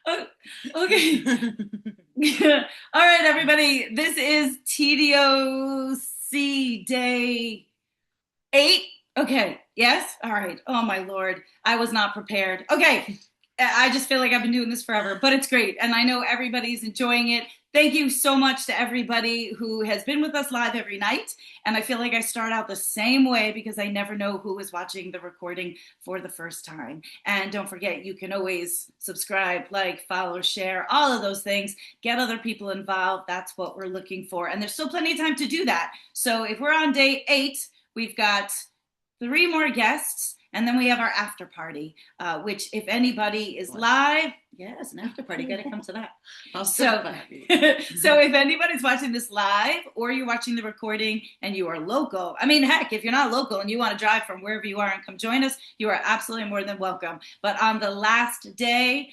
Oh, okay. All right, everybody. This is TDOC day 8. Okay. Yes. All right. Oh my Lord. I was not prepared. Okay. I just feel like I've been doing this forever, but it's great. And I know everybody's enjoying it. Thank you so much to everybody who has been with us live every night. And I feel like I start out the same way because I never know who is watching the recording for the first time. And don't forget, you can always subscribe, like, follow, share, all of those things. Get other people involved. That's what we're looking for. And there's still plenty of time to do that. So if we're on day 8, we've got 3 more guests, and then we have our after party, which if anybody is live, yes, an after party, got to come to that. So, so if anybody's watching this live or you're watching the recording and you are local, I mean, heck, if you're not local and you want to drive from wherever you are and come join us, you are absolutely more than welcome. But on the last day,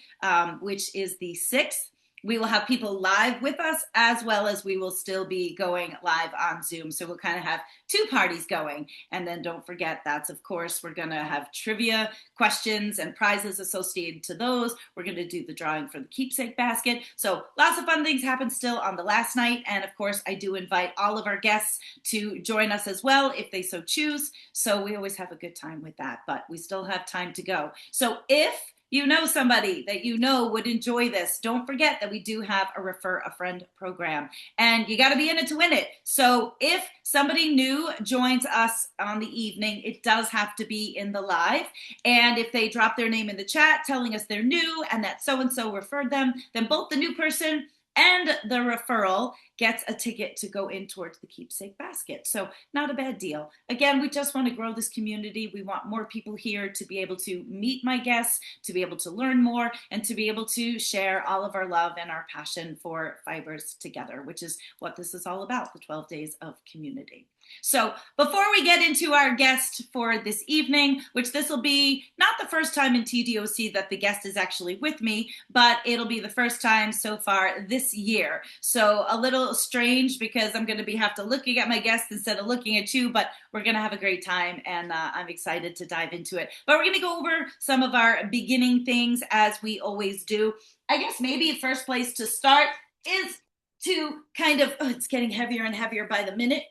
which is the 6th, we will have people live with us, as well as we will still be going live on Zoom. So we'll kind of have 2 parties going. And then don't forget, that's, of course, we're going to have trivia questions and prizes associated to those. We're going to do the drawing for the keepsake basket. So lots of fun things happen still on the last night. And of course, I do invite all of our guests to join us as well, if they so choose. So we always have a good time with that, but we still have time to go. So if you know somebody that you know would enjoy this, don't forget that we do have a Refer a Friend program, and you got to be in it to win it. So if somebody new joins us on the evening, it does have to be in the live. And if they drop their name in the chat telling us they're new and that so-and-so referred them, then both the new person and the referral gets a ticket to go in towards the keepsake basket. So not a bad deal. Again, we just want to grow this community. We want more people here to be able to meet my guests, to be able to learn more, and to be able to share all of our love and our passion for fibers together, which is what this is all about, the 12 days of community. So before we get into our guest for this evening, which this will be not the first time in TDOC that the guest is actually with me, but it'll be the first time so far this year. So a little strange because I'm going to have to looking at my guest instead of looking at you, but we're going to have a great time, and I'm excited to dive into it. But we're going to go over some of our beginning things as we always do. I guess maybe first place to start is to kind of, it's getting heavier and heavier by the minute,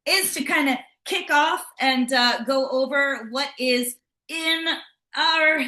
is to kind of kick off and go over what is in our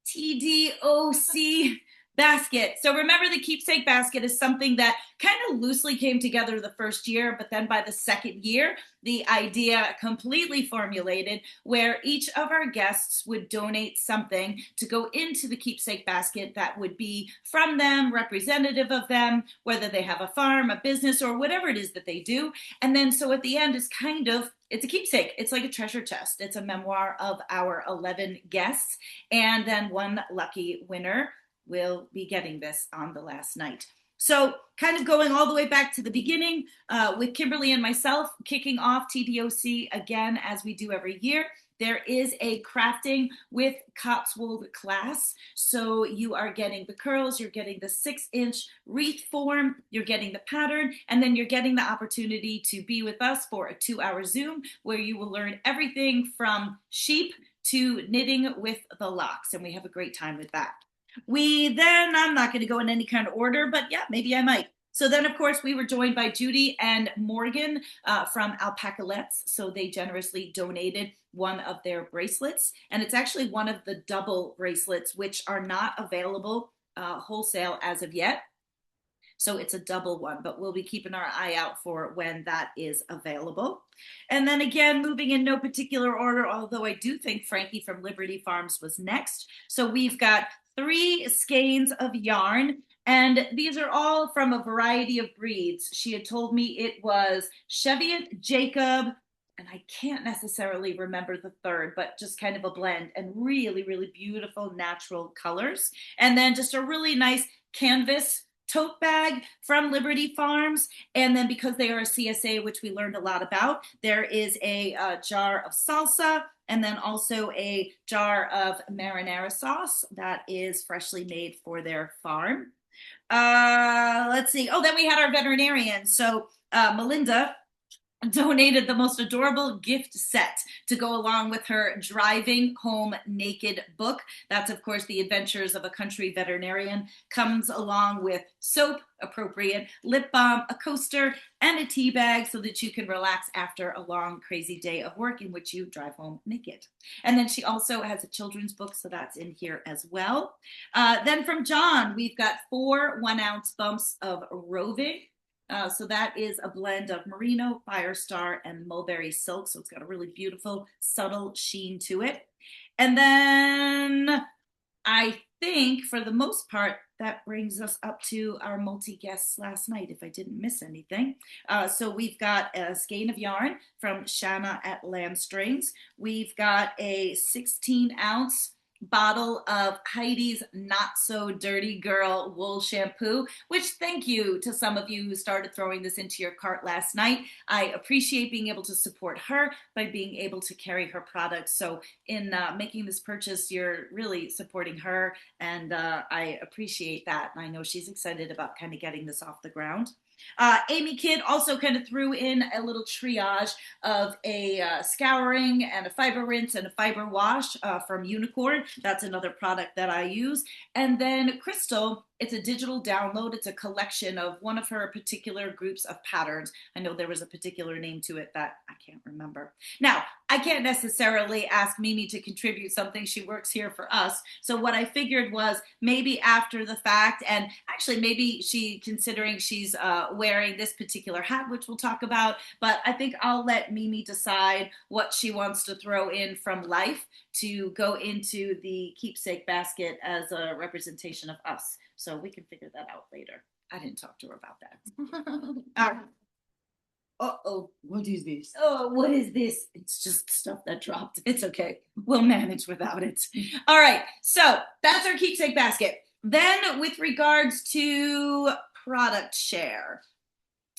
TDOC basket. So remember, the keepsake basket is something that kind of loosely came together the first year, but then by the second year, the idea completely formulated where each of our guests would donate something to go into the keepsake basket that would be from them, representative of them, whether they have a farm, a business, or whatever it is that they do. And then so at the end is kind of, it's a keepsake. It's like a treasure chest. It's a memoir of our 11 guests. And then one lucky winner will be getting this on the last night. So kind of going all the way back to the beginning with Kimberly and myself kicking off TDOC again, as we do every year. There is a crafting with Cotswold class. So you are getting the curls, you're getting the 6-inch wreath form, you're getting the pattern, and then you're getting the opportunity to be with us for a 2-hour Zoom where you will learn everything from sheep to knitting with the locks. And we have a great time with that. I'm not going to go in any kind of order, but yeah, maybe I might. So then, of course, we were joined by Judy and Morgan from Alpacalettes. So they generously donated one of their bracelets. And it's actually one of the double bracelets, which are not available wholesale as of yet. So it's a double one, but we'll be keeping our eye out for when that is available. And then again, moving in no particular order, although I do think Frankie from Liberty Farms was next. So we've got 3 skeins of yarn, and these are all from a variety of breeds. She had told me it was Cheviot, Jacob, and I can't necessarily remember the third, but just kind of a blend, and really, really beautiful natural colors. And then just a really nice canvas tote bag from Liberty Farms. And then because they are a CSA, which we learned a lot about, there is a jar of salsa, and then also a jar of marinara sauce that is freshly made for their farm. Let's see. Oh, then we had our veterinarian. So Melinda donated the most adorable gift set to go along with her Driving Home Naked book. That's, of course, The Adventures of a Country Veterinarian. Comes along with soap, appropriate, lip balm, a coaster, and a tea bag so that you can relax after a long, crazy day of work in which you drive home naked. And then she also has a children's book, so that's in here as well. Then from John, we've got 4 1-ounce bumps of Roving. So that is a blend of merino, firestar, and mulberry silk. So it's got a really beautiful, subtle sheen to it. And then I think for the most part, that brings us up to our multi-guests last night, if I didn't miss anything. So we've got a skein of yarn from Shanna at Lamb Strings. We've got a 16-ounce bottle of Heidi's Not So Dirty Girl wool shampoo, which thank you to some of you who started throwing this into your cart last night. I appreciate being able to support her by being able to carry her products. So in making this purchase, you're really supporting her, and I appreciate that. And I know she's excited about kind of getting this off the ground. Amy Kidd also kind of threw in a little triage of a scouring and a fiber rinse and a fiber wash from Unicorn. That's another product that I use. And then Crystal, it's a digital download. It's a collection of one of her particular groups of patterns. I know there was a particular name to it that I can't remember. Now, I can't necessarily ask Mimi to contribute something. She works here for us. So what I figured was maybe after the fact, and actually maybe considering she's wearing this particular hat, which we'll talk about, but I think I'll let Mimi decide what she wants to throw in from life to go into the keepsake basket as a representation of us. So we can figure that out later. I didn't talk to her about that. Uh-oh. What is this? Oh, what is this? It's just stuff that dropped. It's okay. We'll manage without it. All right. So that's our keepsake basket. Then with regards to product share.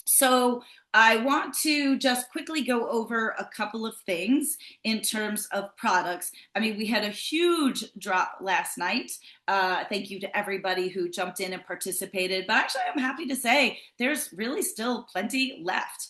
So I want to just quickly go over a couple of things in terms of products. I mean, we had a huge drop last night. Thank you to everybody who jumped in and participated. But actually, I'm happy to say there's really still plenty left.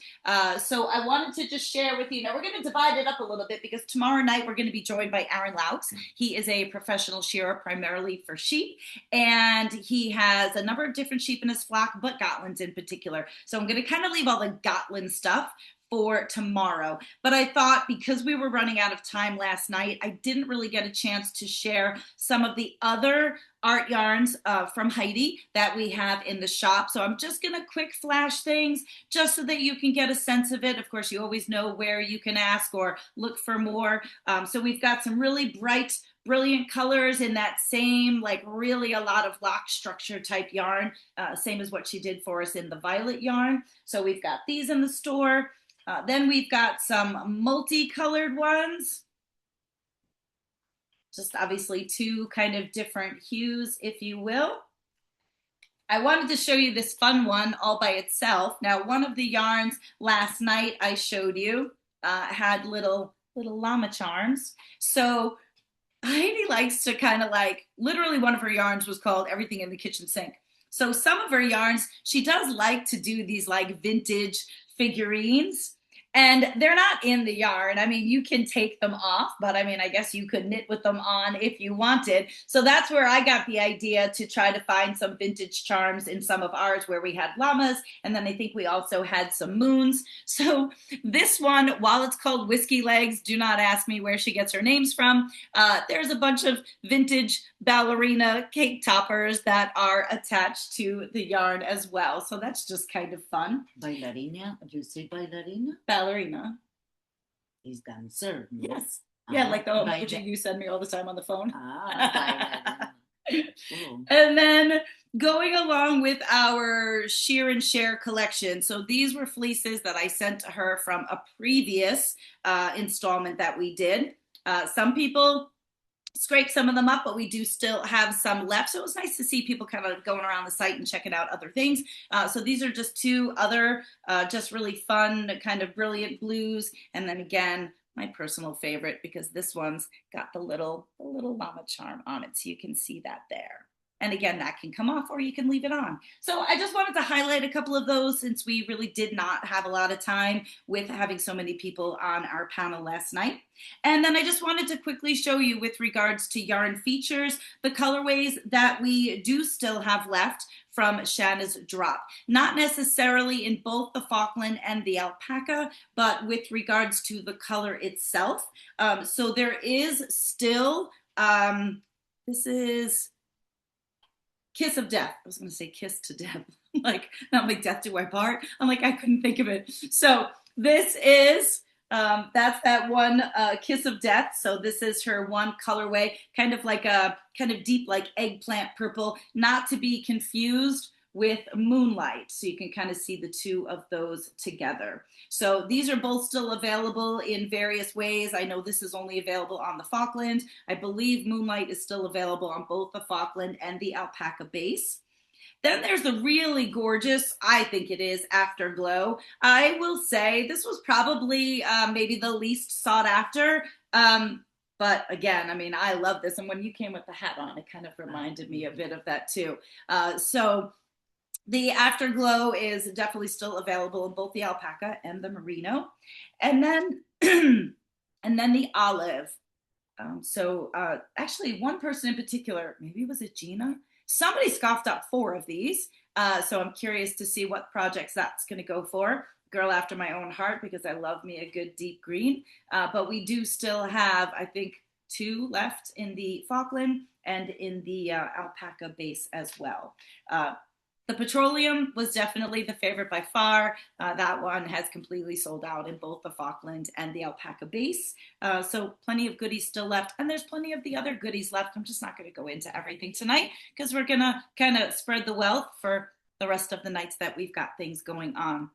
So I wanted to just share with you. Now, we're going to divide it up a little bit because tomorrow night we're going to be joined by Aaron Laux. He is a professional shearer primarily for sheep, and he has a number of different sheep in his flock, but Gotlands in particular. So I'm going to kind of leave all the Gotland stuff for tomorrow. But I thought because we were running out of time last night, I didn't really get a chance to share some of the other art yarns from Heidi that we have in the shop. So I'm just going to quick flash things just so that you can get a sense of it. Of course, you always know where you can ask or look for more. So we've got some really bright, brilliant colors in that same, like really a lot of lock structure type yarn, same as what she did for us in the violet yarn. So we've got these in the store. Then we've got some multicolored ones. Just obviously 2 kind of different hues, if you will. I wanted to show you this fun one all by itself. Now, one of the yarns last night I showed you had little llama charms. So Heidi likes to kind of like, literally one of her yarns was called Everything in the Kitchen Sink. So some of her yarns, she does like to do these like vintage figurines. And they're not in the yarn. I mean, you can take them off, but I mean, I guess you could knit with them on if you wanted. So that's where I got the idea to try to find some vintage charms in some of ours where we had llamas. And then I think we also had some moons. So this one, while it's called Whiskey Legs, do not ask me where she gets her names from. There's a bunch of vintage ballerina cake toppers that are attached to the yarn as well. So that's just kind of fun. Bailarina? You say ballerina? Ballerina. Is dancer. No? Yes. Yeah, like the emoji you send me all the time on the phone. Cool. And then going along with our shear and share collection. So these were fleeces that I sent to her from a previous installment that we did. Some people scrape some of them up, but we do still have some left. So it was nice to see people kind of going around the site and checking out other things. So these are just 2 other just really fun kind of brilliant blues. And then again, my personal favorite, because this one's got the little llama charm on it. So you can see that there. And again, that can come off or you can leave it on. So I just wanted to highlight a couple of those since we really did not have a lot of time with having so many people on our panel last night. And then I just wanted to quickly show you with regards to yarn features, the colorways that we do still have left from Shanna's drop. Not necessarily in both the Falkland and the alpaca, but with regards to the color itself. So there is still, this is Kiss of Death. I was going to say Kiss to Death. Like, not like Death Do I Part. I'm like, I couldn't think of it. So this is, that's that one Kiss of Death. So this is her one colorway, kind of like a kind of deep like eggplant purple, not to be confused with Moonlight. So you can kind of see the two of those together. So these are both still available in various ways. I know this is only available on the Falkland. I believe Moonlight is still available on both the Falkland and the alpaca base. Then there's the really gorgeous, I think it is, Afterglow. I will say this was probably maybe the least sought after. But again, I mean, I love this. And when you came with the hat on, it kind of reminded me a bit of that too. So the Afterglow is definitely still available in both the alpaca and the merino. And then, and then the olive. Actually, one person in particular, maybe was it Gina? Somebody scoffed up 4 of these. So I'm curious to see what projects that's going to go for. Girl after my own heart, because I love me a good deep green. But we do still have, I think, 2 left in the Falkland and in the alpaca base as well. The petroleum was definitely the favorite by far. That one has completely sold out in both the Falkland and the alpaca base. So plenty of goodies still left. And there's plenty of the other goodies left. I'm just not going to go into everything tonight because we're going to kind of spread the wealth for the rest of the nights that we've got things going on.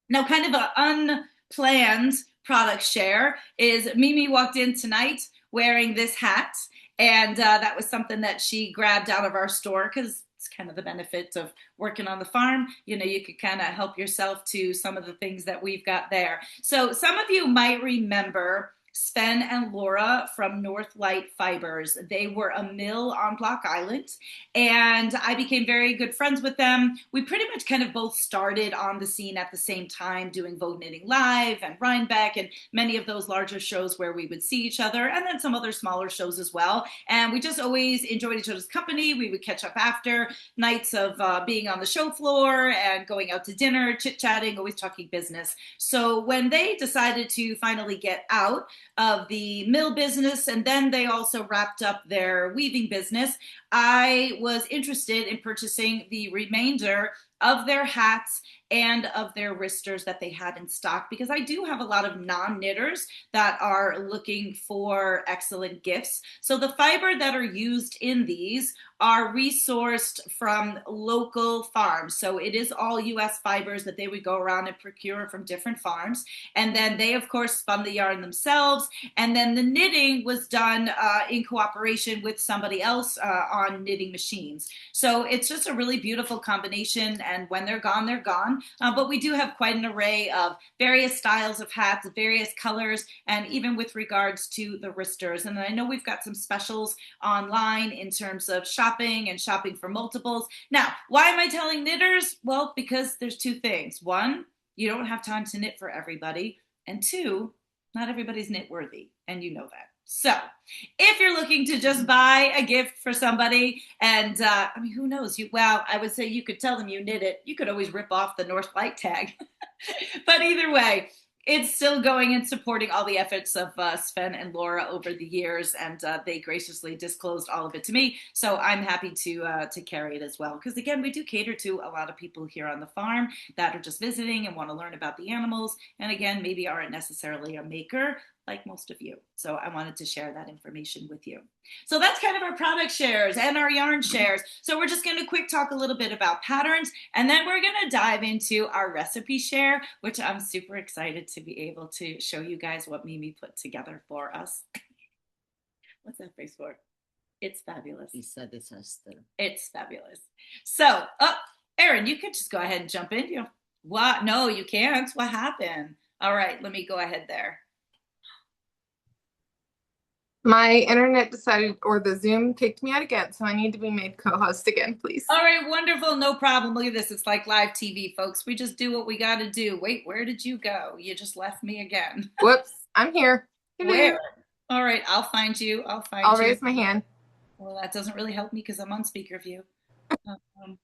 Now, kind of an unplanned product share is Mimi walked in tonight wearing this hat. And that was something that she grabbed out of our store because it's kind of the benefit of working on the farm. You know, you could kind of help yourself to some of the things that we've got there. So some of you might remember Sven and Laura from Northlight Fibers. They were a mill on Block Island, and I became very good friends with them. We pretty much kind of both started on the scene at the same time, doing Vogue Knitting Live and Rhinebeck and many of those larger shows where we would see each other, and then some other smaller shows as well. And we just always enjoyed each other's company. We would catch up after nights of being on the show floor and going out to dinner, chit-chatting, always talking business. So when they decided to finally get out of the mill business, and then they also wrapped up their weaving business, I was interested in purchasing the remainder of their hats and of their wristers that they had in stock, because I do have a lot of non-knitters that are looking for excellent gifts. So the fiber that are used in these are resourced from local farms. So it is all U.S. fibers that they would go around and procure from different farms. And then they, of course, spun the yarn themselves. And then the knitting was done in cooperation with somebody else on knitting machines. So it's just a really beautiful combination. And when they're gone, they're gone. But we do have quite an array of various styles of hats, various colors, and even with regards to the wristers. And I know we've got some specials online in terms of shopping and shopping for multiples. Now, why am I telling knitters? Well, because there's 2 things. 1, you don't have time to knit for everybody. And 2, not everybody's knit worthy, and you know that. So if you're looking to just buy a gift for somebody, and I mean, who knows? I would say you could tell them you knit it. You could always rip off the Northlight tag. But either way, it's still going and supporting all the efforts of Sven and Laura over the years, and they graciously disclosed all of it to me. So I'm happy to carry it as well. Because again, we do cater to a lot of people here on the farm that are just visiting and want to learn about the animals. And again, maybe aren't necessarily a maker like most of you. So I wanted to share that information with you. So that's kind of our product shares and our yarn shares. So we're just going to quick talk a little bit about patterns, and then we're going to dive into our recipe share, which I'm super excited to be able to show you guys what Mimi put together for us. What's that face for? It's fabulous. It's a disaster. It's fabulous. So, Erin, you could just go ahead and jump in. What? No, you can't. What happened? All right, let me go ahead there. My internet decided, or the Zoom kicked me out again, so I need to be made co-host again, please. All right, wonderful. No problem. Look at this. It's like live TV, folks. We just do what we got to do. Wait, where did you go? You just left me again. Whoops, I'm here. Where? Hello. All right, I'll find you. I'll I'll find you. raise my hand. Well, that doesn't really help me because I'm on speaker view. Um,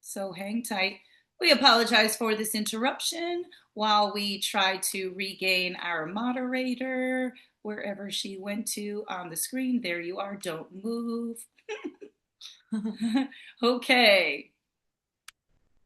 so hang tight. We apologize for this interruption while we try to regain our moderator wherever she went to on the screen. There you are. Don't move. Okay.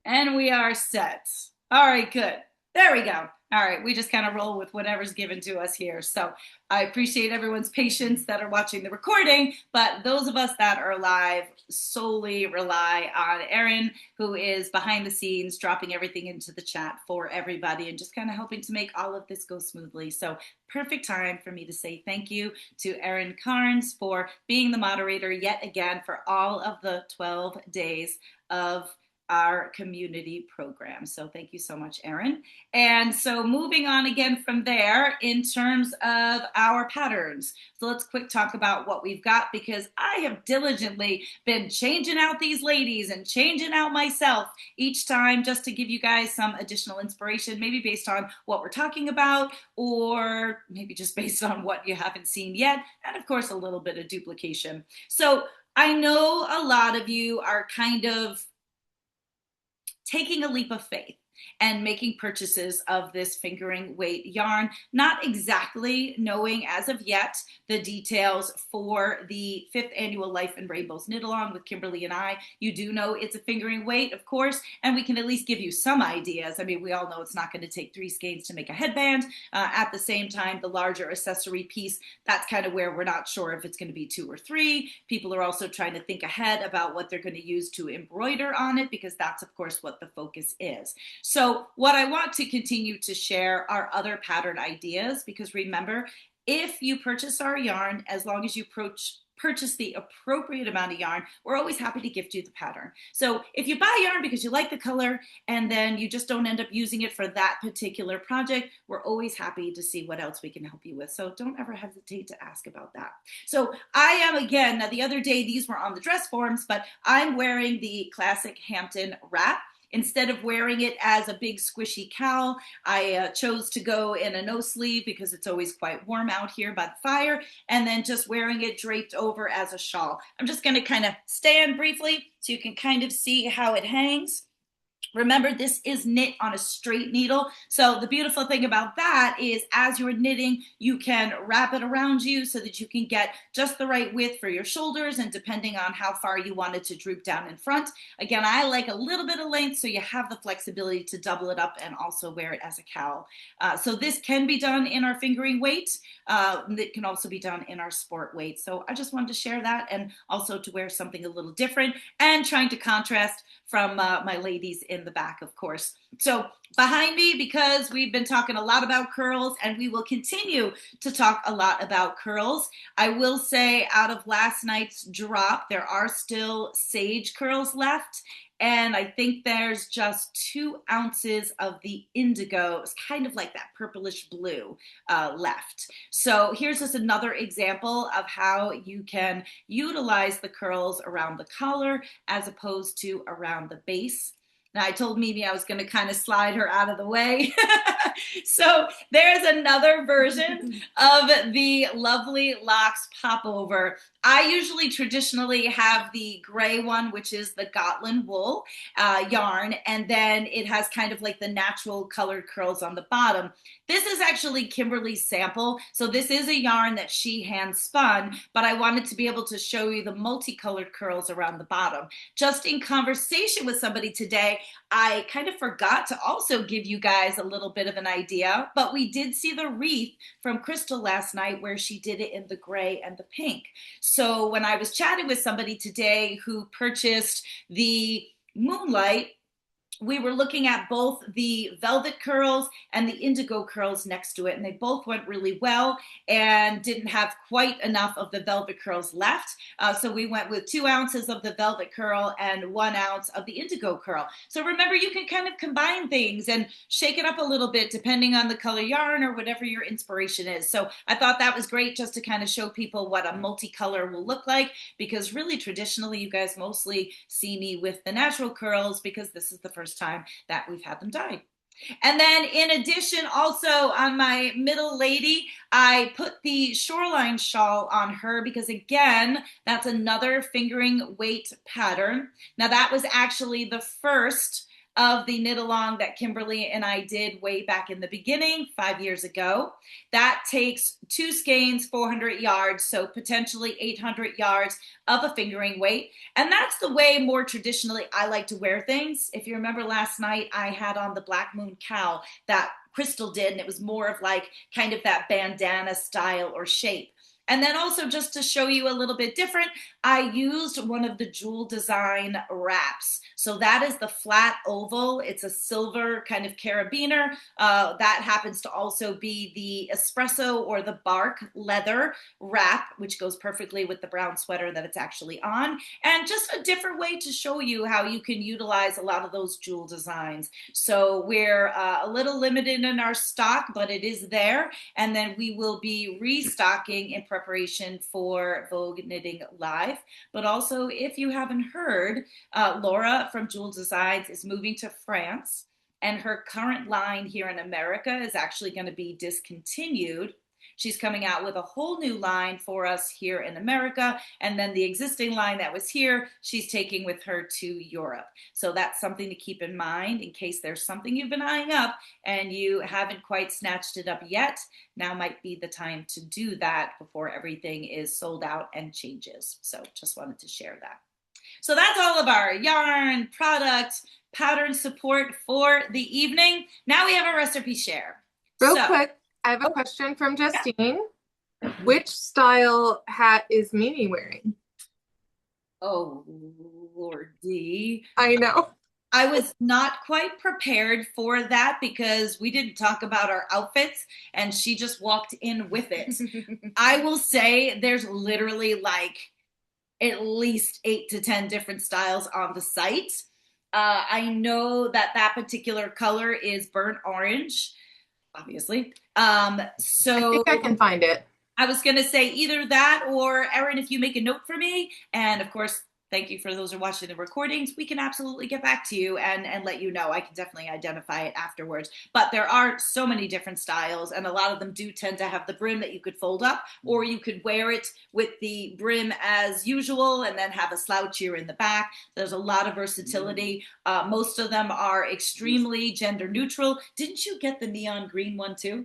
And we are set. All right, good. There we go. All right, we just kind of roll with whatever's given to us here. So I appreciate everyone's patience that are watching the recording, but those of us that are live solely rely on Erin, who is behind the scenes, dropping everything into the chat for everybody and just kind of helping to make all of this go smoothly. So perfect time for me to say thank you to Erin Carnes for being the moderator yet again for all of the 12 days of our community program. So thank you so much, Erin. And so moving on again from there in terms of our patterns. So let's quick talk about what we've got because I have diligently been changing out these ladies and changing out myself each time just to give you guys some additional inspiration, maybe based on what we're talking about or maybe just based on what you haven't seen yet. And of course, a little bit of duplication. So I know a lot of you are kind of taking a leap of faith and making purchases of this fingering weight yarn, not exactly knowing as of yet the details for the 5th annual Life in Rainbows knit along with Kimberly and I. You do know it's a fingering weight, of course, and we can at least give you some ideas. I mean, we all know it's not going to take 3 skeins to make a headband. At the same time, the larger accessory piece, that's kind of where we're not sure if it's going to be 2 or 3. People are also trying to think ahead about what they're going to use to embroider on it because that's, of course, what the focus is. So what I want to continue to share are other pattern ideas because remember, if you purchase our yarn, as long as you purchase the appropriate amount of yarn, we're always happy to gift you the pattern. So if you buy yarn because you like the color and then you just don't end up using it for that particular project, we're always happy to see what else we can help you with. So don't ever hesitate to ask about that. So I am, again, now the other day these were on the dress forms, but I'm wearing the classic Hampton wrap. Instead of wearing it as a big squishy cowl, I chose to go in a no sleeve because it's always quite warm out here by the fire, and then just wearing it draped over as a shawl. I'm just going to kind of stand briefly so you can kind of see how it hangs. Remember, this is knit on a straight needle. So the beautiful thing about that is as you're knitting, you can wrap it around you so that you can get just the right width for your shoulders and depending on how far you want it to droop down in front. Again, I like a little bit of length so you have the flexibility to double it up and also wear it as a cowl. So this can be done in our fingering weight. It can also be done in our sport weight. So I just wanted to share that and also to wear something a little different and trying to contrast from my ladies in the back, of course. So behind me, because we've been talking a lot about curls and we will continue to talk a lot about curls, I will say out of last night's drop, there are still sage curls left. And I think there's just 2 ounces of the indigo, it's kind of like that purplish blue left. So here's just another example of how you can utilize the curls around the collar as opposed to around the base. Now, I told Mimi I was going to kind of slide her out of the way. So there's another version of the Lovely Locks Popover. I usually traditionally have the gray one, which is the Gotland wool yarn, and then it has kind of like the natural colored curls on the bottom. This is actually Kimberly's sample. So this is a yarn that she hand spun, but I wanted to be able to show you the multicolored curls around the bottom. Just in conversation with somebody today, I kind of forgot to also give you guys a little bit of an idea, but we did see the wreath from Crystal last night where she did it in the gray and the pink. So when I was chatting with somebody today who purchased the Moonlight, we were looking at both the velvet curls and the indigo curls next to it, and they both went really well and didn't have quite enough of the velvet curls left. So we went with 2 ounces of the velvet curl and 1 ounce of the indigo curl. So remember, you can kind of combine things and shake it up a little bit depending on the color yarn or whatever your inspiration is. So I thought that was great just to kind of show people what a multicolor will look like, because really traditionally you guys mostly see me with the natural curls because this is the first time that we've had them dyed. And then in addition, also on my middle lady, I put the shoreline shawl on her because, again, that's another fingering weight pattern. Now that was actually the first of the knit along that Kimberly and I did way back in the beginning 5 years ago. That takes 2 skeins, 400 yards, so potentially 800 yards of a fingering weight. And that's the way more traditionally I like to wear things. If you remember last night, I had on the Black Moon cowl that Crystal did, and it was more of like kind of that bandana style or shape. And then also, just to show you a little bit different, I used one of the Jewel Design wraps. So that is the flat oval. It's a silver kind of carabiner. That happens to also be the espresso or the bark leather wrap, which goes perfectly with the brown sweater that it's actually on. And just a different way to show you how you can utilize a lot of those jewel designs. So we're a little limited in our stock, but it is there. And then we will be restocking in preparation for Vogue Knitting Live. But also, if you haven't heard, Laura from Jewel Designs is moving to France, and her current line here in America is actually going to be discontinued. She's coming out with a whole new line for us here in America, and then the existing line that was here, she's taking with her to Europe. So that's something to keep in mind in case there's something you've been eyeing up and you haven't quite snatched it up yet. Now might be the time to do that before everything is sold out and changes. So just wanted to share that. So that's all of our yarn, product, pattern support for the evening. Now we have a recipe share. Real quick, I have a question from Justine. Yeah. Which style hat is Mimi wearing? Oh, Lordy. I know. I was not quite prepared for that because we didn't talk about our outfits and she just walked in with it. I will say there's literally like at least 8 to 10 different styles on the site. I know that that particular color is burnt orange, obviously. So I think I can find it. I was going to say either that or, Erin, if you make a note for me, and of course, thank you for those who are watching the recordings, we can absolutely get back to you and let you know. I can definitely identify it afterwards. But there are so many different styles, and a lot of them do tend to have the brim that you could fold up, or you could wear it with the brim as usual and then have a slouchier in the back. There's a lot of versatility. Most of them are extremely gender neutral. Didn't you get the neon green one too?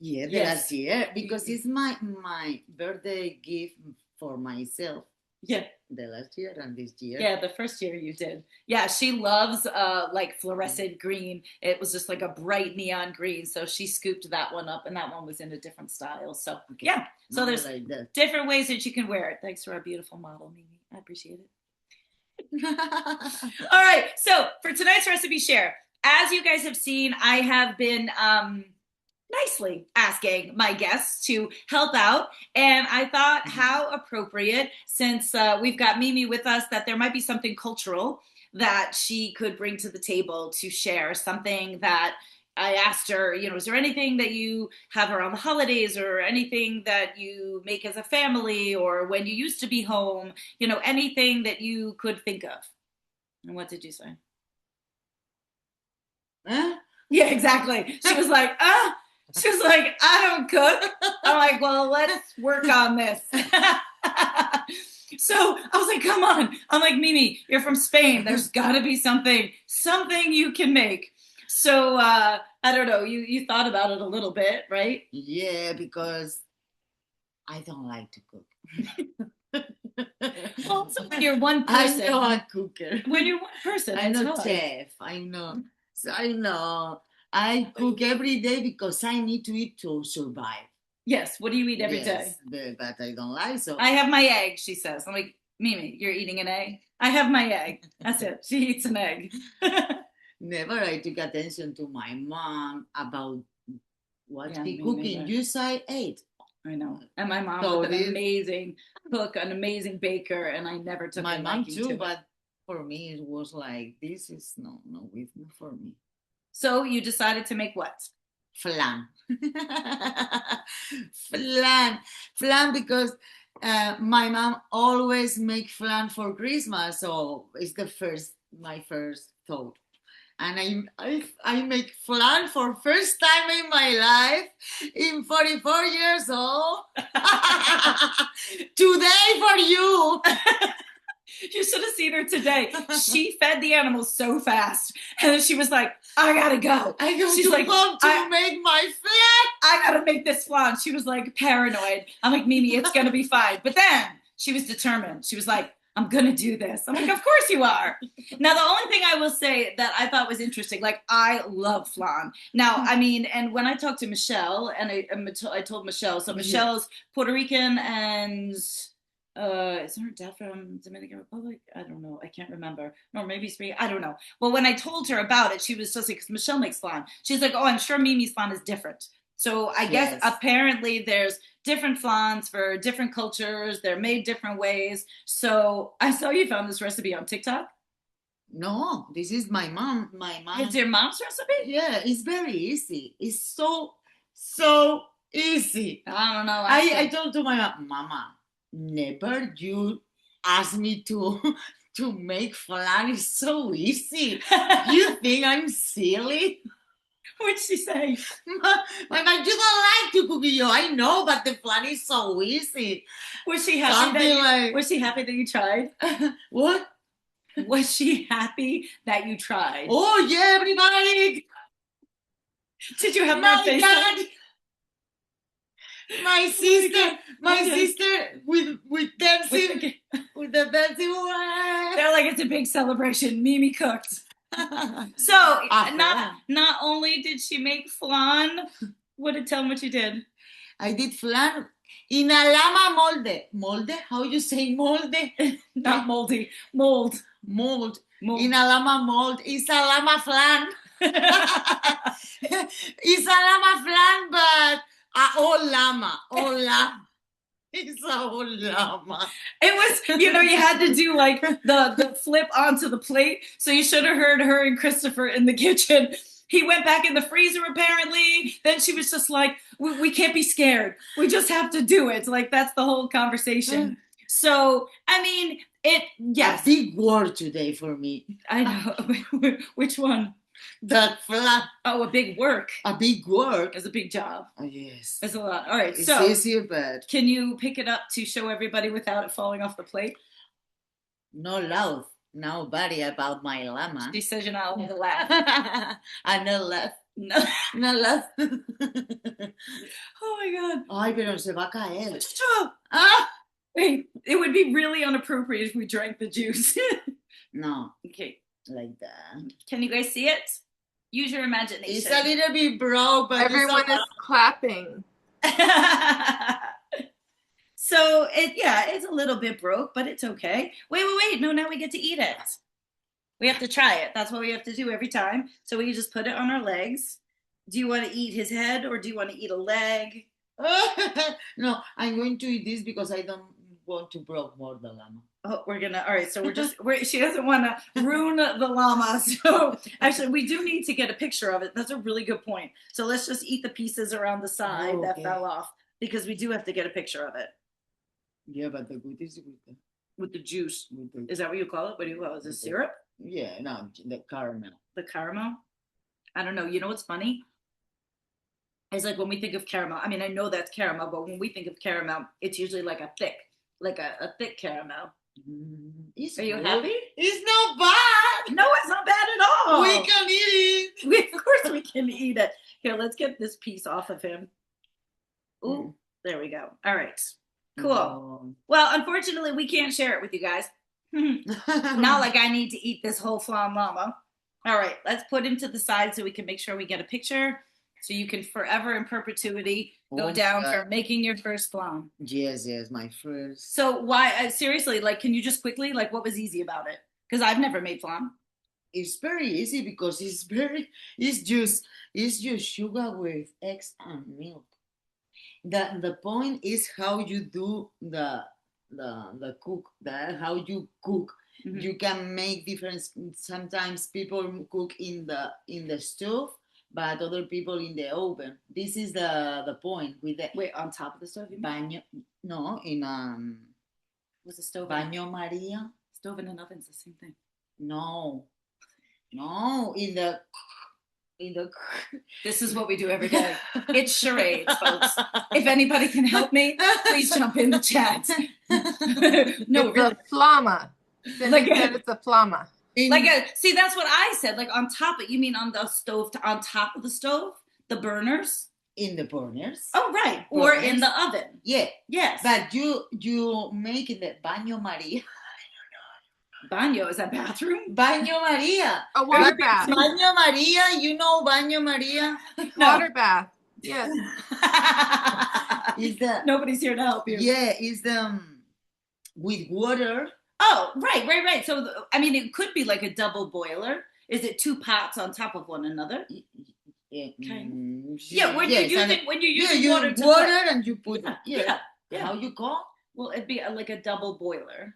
Yeah, the last year, because it's my birthday gift for myself. Yeah. The last year and this year. Yeah, the first year you did. Yeah, she loves like fluorescent green. It was just like a bright neon green. So she scooped that one up, and that one was in a different style. So okay. Yeah, so there's like different ways that you can wear it. Thanks for our beautiful model, Mimi. I appreciate it. All right, so for tonight's recipe share, as you guys have seen, I have been nicely asking my guests to help out. And I thought how appropriate, since we've got Mimi with us, that there might be something cultural that she could bring to the table to share. Something that I asked her, you know, is there anything that you have around the holidays or anything that you make as a family or when you used to be home, you know, anything that you could think of? And what did you say? Yeah, exactly. She was like, She was like, I don't cook. I'm like, well, let's work on this. So I was like, come on. I'm like, Mimi, you're from Spain. There's got to be something you can make. So I don't know. You thought about it a little bit, right? Yeah, because I don't like to cook. Well, so when you're one person. I'm not a cooker. When you're one person. I'm not chef. I know. So I know. I cook every day because I need to eat to survive. Yes. What do you eat every day? But I don't like so. I have my egg, she says. I'm like, Mimi, you're eating an egg? I have my egg. That's it. She eats an egg. Never I took attention to my mom about what Yeah, be me cooking. neither. You say ate. I know. And my mom So was an this- amazing cook, an amazing baker, and I never took My a mom liking to too, it. but for me it was like this is no with for me. So you decided to make what? Flan. Flan because my mom always make flan for Christmas, so it's my first thought. And I make flan for first time in my life in 44 years old. Today for you. You should have seen her today. She fed the animals so fast, and then she was like, "I gotta go." I go She's to like, home to make my flan. I gotta make this flan. She was like paranoid. I'm like, Mimi, it's gonna be fine. But then she was determined. She was like, I'm gonna do this. I'm like, of course you are. Now, the only thing I will say that I thought was interesting, like I love flan. Now, I mean, and when I talked to Michelle, and I told Michelle, so Michelle's Puerto Rican and isn't her dad from Dominican Republic? I don't know. I can't remember. Or maybe Spain. I don't know. Well, when I told her about it, she was just like, because Michelle makes flan. She's like, oh, I'm sure Mimi's flan is different. So I guess apparently there's different flans for different cultures. They're made different ways. So I saw you found this recipe on TikTok. No, this is my mom. My mom. It's your mom's recipe? Yeah, it's very easy. It's so easy. I don't know. I told to my mom, Mama, never you ask me to make flan. It's so easy. You think I'm silly? What'd she say? My mom, you don't like to cook. Yo, I know, but the flan is so easy. Was she happy was she happy that you tried? What? Was she happy that you tried? Oh yeah, everybody! Did you have My that face? God. My sister with dancing with the dancing. They're like, it's a big celebration. Mimi cooked. So not only did she make flan, tell them what you did. I did flan in a llama molde. Molde? How you say molde? Not moldy. Mold. In a llama mold. It's a llama flan. It's a llama flan, but all llama. It's a whole llama. It was, you had to do like the flip onto the plate. So you should have heard her and Christopher in the kitchen. He went back in the freezer apparently. Then she was just like, we can't be scared. We just have to do it. Like that's the whole conversation. So, I mean, yes. A big word today for me. I know. Which one? That flan. Oh, a big work. A big work. It's a big job. Oh, yes. It's a lot. All right. It's so easier, but can you pick it up to show everybody without it falling off the plate? No loud. Nobody about my llama. She says you're not allowed to laugh. I no laugh. No. No laugh. Oh my God. Ay, pero se va a caer. Wait, it would be really inappropriate if we drank the juice. No. Okay. Like that. Can you guys see it? Use your imagination. It's a little bit broke, but everyone is clapping. So it's a little bit broke, but it's okay. Wait. No, now we get to eat it. We have to try it. That's what we have to do every time. So we just put it on our legs. Do you want to eat his head or do you want to eat a leg? No, I'm going to eat this because I don't want to break more the llama. Oh, all right. So she doesn't want to ruin the llama. So actually, we do need to get a picture of it. That's a really good point. So let's just eat the pieces around the side that fell off because we do have to get a picture of it. Yeah, but the good is with the juice. Is that what you call it? What do you call it? Is it syrup? Yeah, no, the caramel. The caramel? I don't know. You know what's funny? It's like when we think of caramel. I mean, I know that's caramel, but when we think of caramel, it's usually like a thick caramel. Are you happy? It's not bad. No, it's not bad at all. We can eat it. Of course we can eat it. Here, let's get this piece off of him. Ooh, there we go. All right. Cool. No. Well, unfortunately, we can't share it with you guys. Not like I need to eat this whole flan llama. All right, let's put him to the side so we can make sure we get a picture. So you can forever in perpetuity go down for making your first flan. Yes, my first. So why, seriously, like, can you just quickly, like, what was easy about it? Because I've never made flan. It's very easy because it's just sugar with eggs and milk. The point is how you do the cook, how you cook. Mhm. You can make different. Sometimes people cook in the stove, but other people in the oven. This is the point with the Wait, on top of the stove? You mean? baño. No, in What's a stove? baño Maria. Stove and an oven's the same thing. No, in the. This is what we do every day. It's charades, folks. If anybody can help me, please jump in the chat. No, It's really. a flama. Like Cindy said it's a flama. See, that's what I said. Like on top of, you mean on the stove, on top of the stove? The burners? In the burners. Oh, right. Or in the oven. Yeah. Yes. But you make in the baño Maria. Baño, is that bathroom? Baño Maria. A water bath. Baño Maria, you know Baño Maria? Water bath. Yes. Is the Nobody's here to help you. Yeah, is the with water. Oh, right. So, I mean, it could be like a double boiler. Is it two pots on top of one another? Yeah, Yeah, when you're using water to water and you put yeah. How you call? Well, it'd be like a double boiler.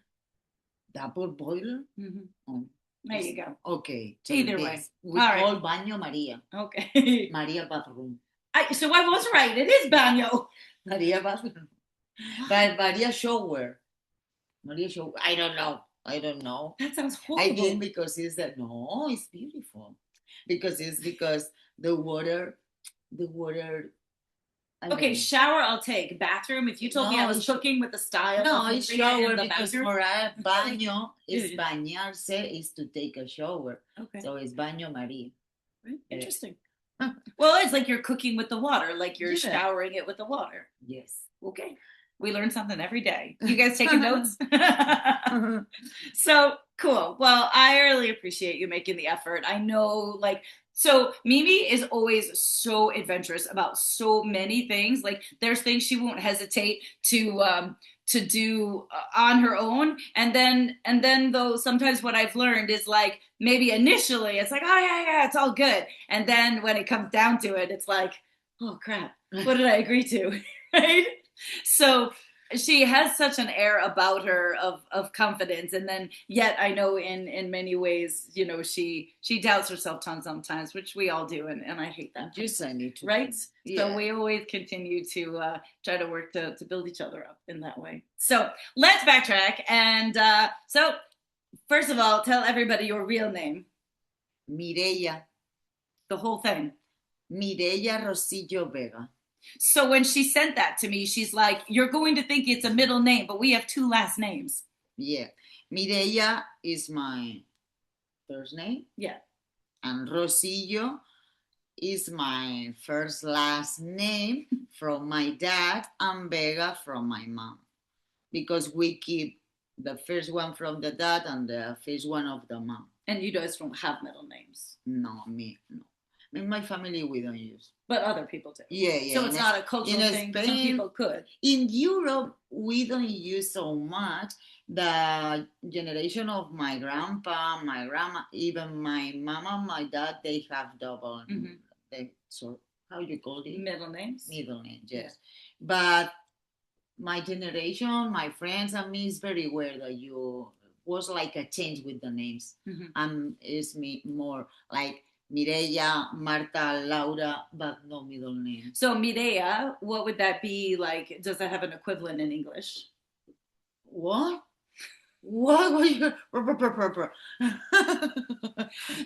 Double boiler? Mm-hmm. Oh, there you go. Okay. So Either way. We All call Baño Maria. Okay. Maria bathroom. So I was right. It is baño. Maria bathroom. But Maria shower. Maria shower. I don't know. That sounds horrible. I think because it's beautiful. Because the water. Okay, shower I'll take. Bathroom, if you told me I was cooking with the style. No, it's shower because bathroom. for a baño is bañarse, is to take a shower. Okay. So it's baño Maria. Interesting. Well, it's like you're cooking with the water, like you're Yeah. showering it with the water. Yes. Okay. We learn something every day. You guys taking notes? So cool. Well, I really appreciate you making the effort. I know, so Mimi is always so adventurous about so many things. Like there's things she won't hesitate to do on her own. And then though sometimes what I've learned is like maybe initially it's like, oh yeah, it's all good. And then when it comes down to it, it's like, oh crap, what did I agree to? Right? So she has such an air about her of confidence, and then yet I know in many ways, she doubts herself sometimes, which we all do, and I hate that. Just I need to. Right? Yeah. So we always continue to try to work to build each other up in that way. So let's backtrack, and so first of all, tell everybody your real name. Mireya. The whole thing. Mireya Rosillo Vega. So when she sent that to me, she's like, you're going to think it's a middle name, but we have two last names. Yeah. Mireya is my first name. Yeah. And Rosillo is my last name from my dad, and Vega from my mom. Because we keep the first one from the dad and the first one of the mom. And you guys don't have middle names? No. In my family, we don't use. But other people do. Yeah. So it's not a cultural thing. Spain, some people could. In Europe, we don't use so much. The generation of my grandpa, my grandma, even my mama, my dad, they have double. Mm-hmm. So how you call it? Middle names. Middle names, yes. Yeah. But my generation, my friends, and me is very weird that you was like a change with the names. Mm-hmm. It's me more like Mireya, Marta, Laura, but no middle name. So Mireya, what would that be like? Does that have an equivalent in English? What? What you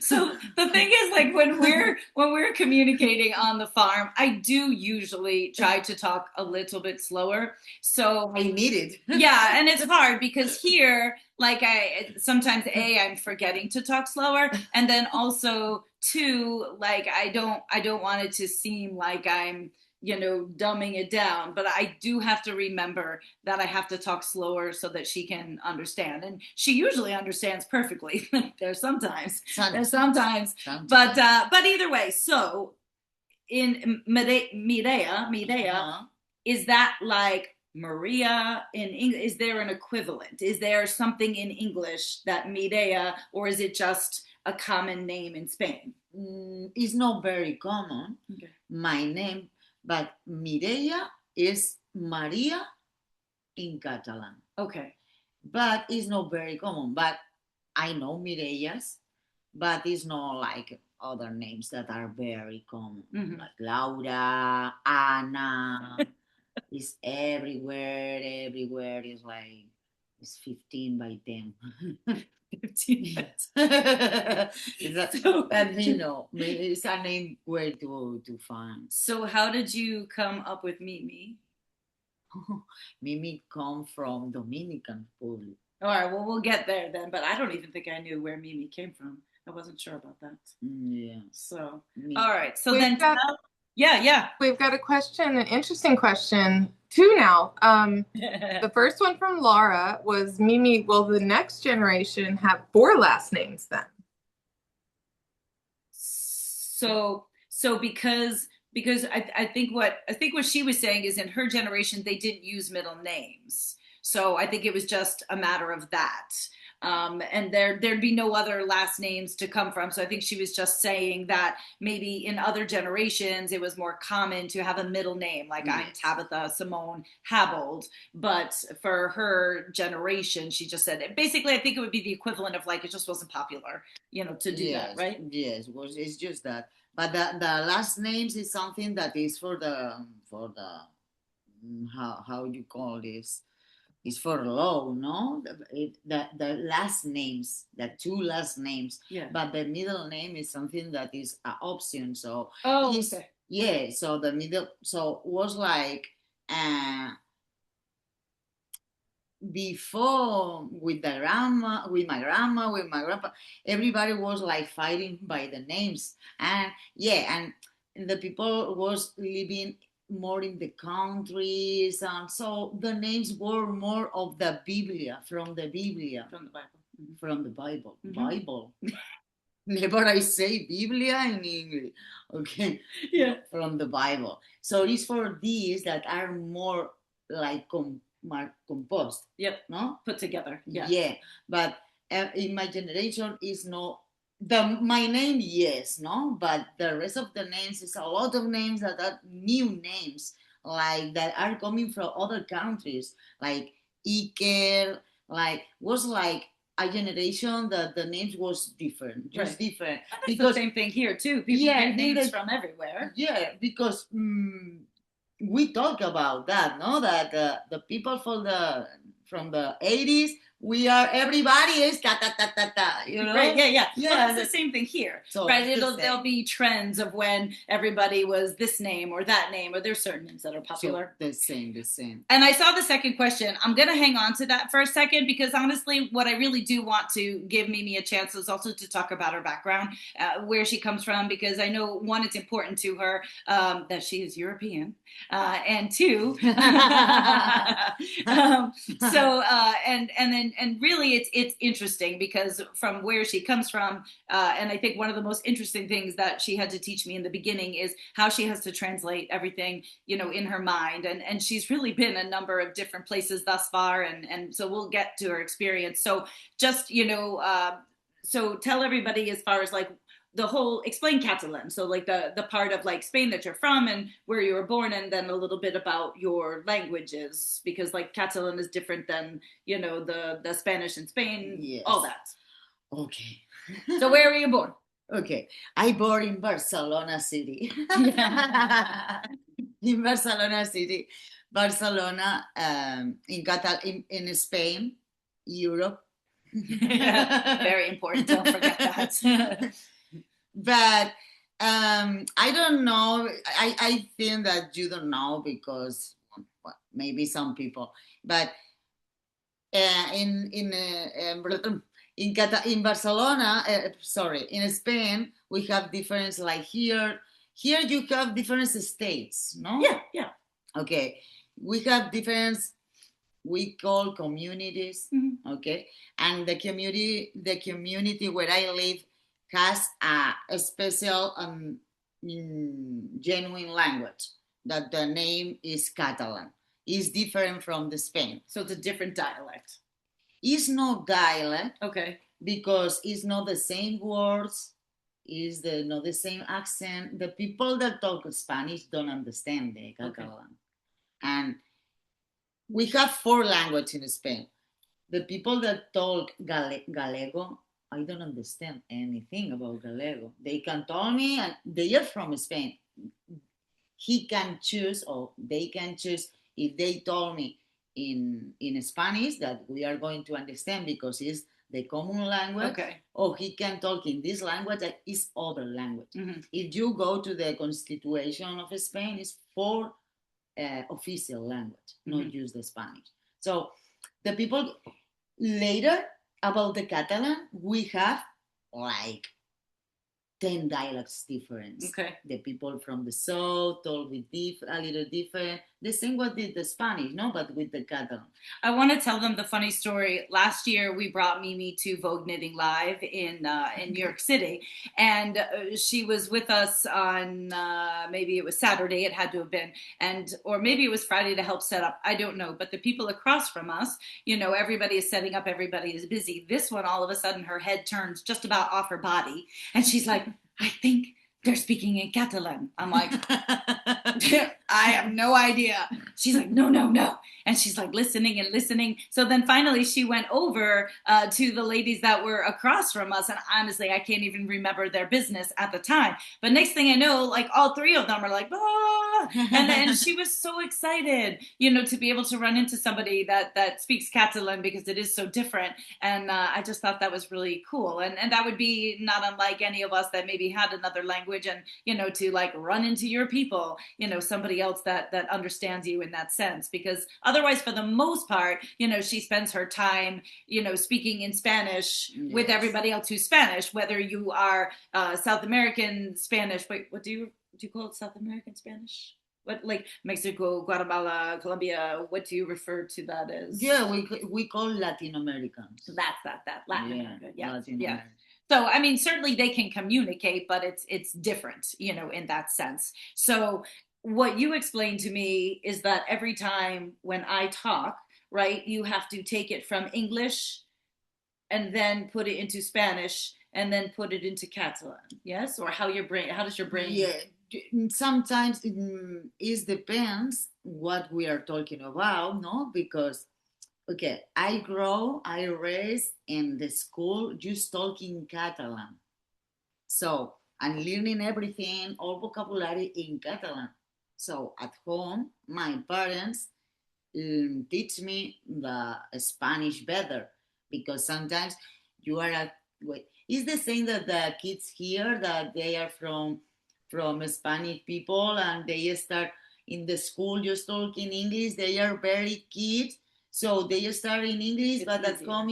So the thing is, like when we're communicating on the farm, I do usually try to talk a little bit slower. So I need it. Yeah, and it's hard because here, like sometimes I'm forgetting to talk slower, and then also two, like I don't want it to seem like I'm dumbing it down, but I do have to remember that I have to talk slower so that she can understand, and she usually understands perfectly. There's sometimes, but either way. So in Mireya, is that like Maria in English? Is there an equivalent? Is there something in English that Mireya, or is it just a common name in Spain? It's not very common, Okay. my name, but Mireia is Maria in Catalan. Okay. But it's not very common. But I know Mireillas, but it's not like other names that are very common, like Laura, Anna. It's everywhere. Everywhere is like it's 15 by 10. 15. And you know, it's a name where to find. So how did you come up with Mimi? Mimi come from Dominican Republic. All right, well, we'll get there then, but I don't even think I knew where Mimi came from. I wasn't sure about that. Yeah. So, Mimi. all right. So We've then, got- yeah. We've got a question, an interesting question, two now. The first one from Laura was, Mimi, will the next generation have 4 last names then? So because I think what she was saying is in her generation they didn't use middle names. So I think it was just a matter of that. And there'd be no other last names to come from. So I think she was just saying that maybe in other generations it was more common to have a middle name, like I'm Tabitha Simone Habold. But for her generation, she just said basically I think it would be the equivalent of like it just wasn't popular, to do that, right? Yes, it's just that. But the last names is something that is for the how you call this? It's for law, no? The last names, the 2 last names. Yeah. But the middle name is something that is an option. So okay. Yeah. So the middle was like before with my grandma, with my grandpa, everybody was like fighting by the names. And the people was living more in the countries, and so the names were more of the Biblia, from the Bible. Bible. Never I say Biblia in English. Okay. Yeah. From the Bible. So it's for these that are more like composed. Yep. No? Put together. Yeah. Yeah. But in my generation is no my name, yes, no, but the rest of the names is a lot of names that are new names, like that are coming from other countries, like Iker, like was like a generation that the names was different, just different. And that's the same thing here too. People get names from everywhere. Yeah, because we talk about that, no? That the people from the 80s, we are, everybody is ta ta ta ta ta, Right, yeah. Well, it's the same thing here, so right? There'll be trends of when everybody was this name or that name, or there's certain names that are popular. So the same. And I saw the second question. I'm going to hang on to that for a second, because honestly, what I really do want to give Mimi a chance is also to talk about her background, where she comes from, because I know, one, it's important to her that she is European, and 2, and really it's interesting because from where she comes from, and I think one of the most interesting things that she had to teach me in the beginning is how she has to translate everything, in her mind, and she's really been a number of different places thus far, and so we'll get to her experience. So just, so tell everybody, as far as like the whole, explain Catalan, so like the part of like Spain that you're from and where you were born, and then a little bit about your languages, because like Catalan is different than the Spanish in Spain. Yes. All that. Okay. So where were you born? Okay, I born in Barcelona City. In Barcelona City, Barcelona, in Spain, Europe. Very important. Don't forget that. But I don't know. I think that you don't know, because maybe some people. But in Barcelona, in Spain, we have different. Like here you have different states, no? Yeah. Okay, we have different. We call communities. Mm-hmm. Okay, and the community where I live has a special genuine language that the name is Catalan. It's different from the Spain. So it's a different dialect. It's no dialect. Okay. because it's not the same words, not the same accent. The people that talk Spanish don't understand the Catalan. And we have 4 languages in Spain. The people that talk Gallego, I don't understand anything about Gallego. They can tell me, and they are from Spain. He can choose, or they can choose, if they told me in Spanish that we are going to understand because it's the common language, or he can talk in this language that is other language. If you go to the Constitution of Spain, it's 4 official language, not use the Spanish. So the people later about the Catalan, we have like 10 dialects difference. The people from the south talk with a little different. The same what did the Spanish, no, but with the Catalan. I want to tell them the funny story. Last year, we brought Mimi to Vogue Knitting Live in New York City, and she was with us on maybe it was Saturday. It had to have been, or maybe it was Friday to help set up. I don't know. But the people across from us, everybody is setting up. Everybody is busy. This one, all of a sudden, her head turns just about off her body, and she's like, I think they're speaking in Catalan. I'm like, I have no idea. She's like, no. And she's like listening and listening. So then finally she went over to the ladies that were across from us. And honestly, I can't even remember their business at the time. But next thing I know, like all 3 of them are like, ah. And then she was so excited, to be able to run into somebody that speaks Catalan because it is so different. And I just thought that was really cool. And that would be not unlike any of us that maybe had another language and, to like run into your people, somebody else that understands you in that sense. Because otherwise, for the most part, she spends her time, speaking in Spanish with everybody else who's Spanish, whether you are South American Spanish. Wait, what do you call it? South American Spanish? What, like Mexico, Guatemala, Colombia? What do you refer to that as? Yeah, we call Latin Americans. That's that Latin America. Yeah. Latin America. So, I mean, certainly they can communicate, but it's different, in that sense. So what you explained to me is that every time when I talk, right, you have to take it from English and then put it into Spanish and then put it into Catalan. Yes? Or how does your brain? Yeah. Sometimes it depends what we are talking about, no? Because okay, I raised in the school just talking Catalan. So I'm learning everything, all vocabulary in Catalan. So at home, my parents teach me the Spanish better because sometimes you are it's the same that the kids here that they are from Spanish people and they start in the school just talking English. They are very kids. So they start in English, but at home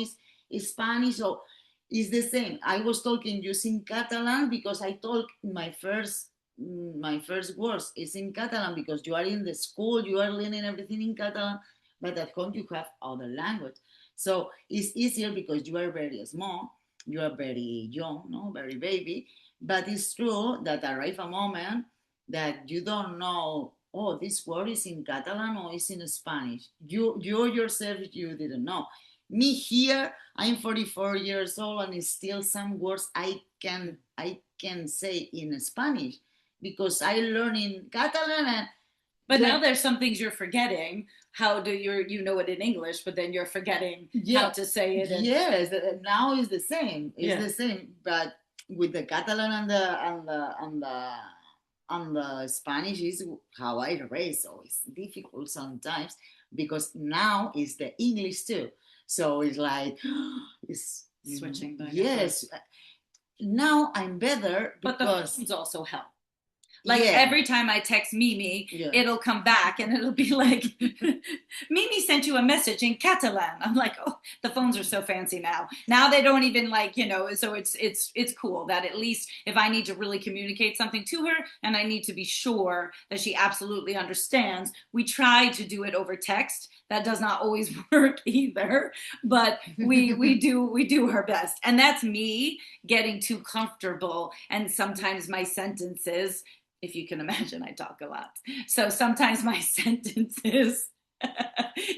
is Spanish. So it's the same. I was talking using Catalan because I talk my first words is in Catalan because you are in the school, you are learning everything in Catalan, but at home you have other language. So it's easier because you are very small, you are very young, no, very baby. But it's true that arrive a moment that you don't know, oh, this word is in Catalan or is in Spanish. You yourself, you didn't know. Me here, I'm 44 years old and still some words I can say in Spanish because I learn in Catalan. But now there's some things you're forgetting. How do you know it in English, but then you're forgetting how to say it. Yes, now it's the same. It's the same, but with the Catalan and the Spanish is how I raise, so it's difficult sometimes because now it's the English too. So it's like it's switching back. Yes, now I'm better but because the phones also help. Like every time I text Mimi, it'll come back and it'll be like, Mimi sent you a message in Catalan. I'm like, oh, the phones are so fancy now. Now they don't even so it's cool that at least if I need to really communicate something to her and I need to be sure that she absolutely understands, we try to do it over text. That does not always work either, but we do our best. And that's me getting too comfortable. And sometimes my sentences, if you can imagine, I talk a lot. So sometimes my sentences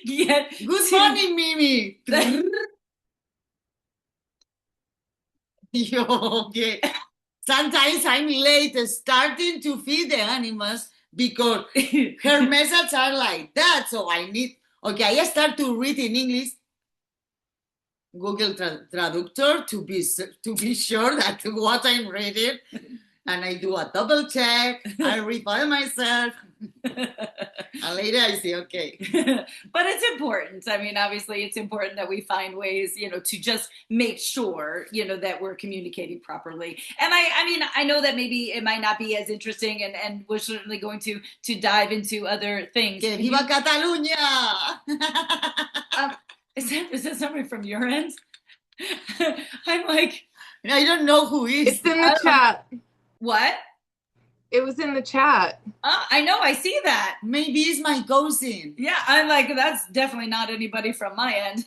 get good morning, Mimi. Okay. Sometimes I'm late starting to feed the animals because her messages are like that. So I need, okay, I start to read in English, Google Traductor to be sure that what I'm reading, and I do a double check. I read by myself, and later I say, okay. But it's important. I mean, obviously, it's important that we find ways, to just make sure, that we're communicating properly. And I mean, I know that maybe it might not be as interesting, and we're certainly going to dive into other things. Que viva Catalunya! Is that somebody from your end? I'm like, I don't know who is. It's in the chat. What? It was in the chat. I know, I see that. Maybe it's my cousin. Yeah, I'm like, that's definitely not anybody from my end.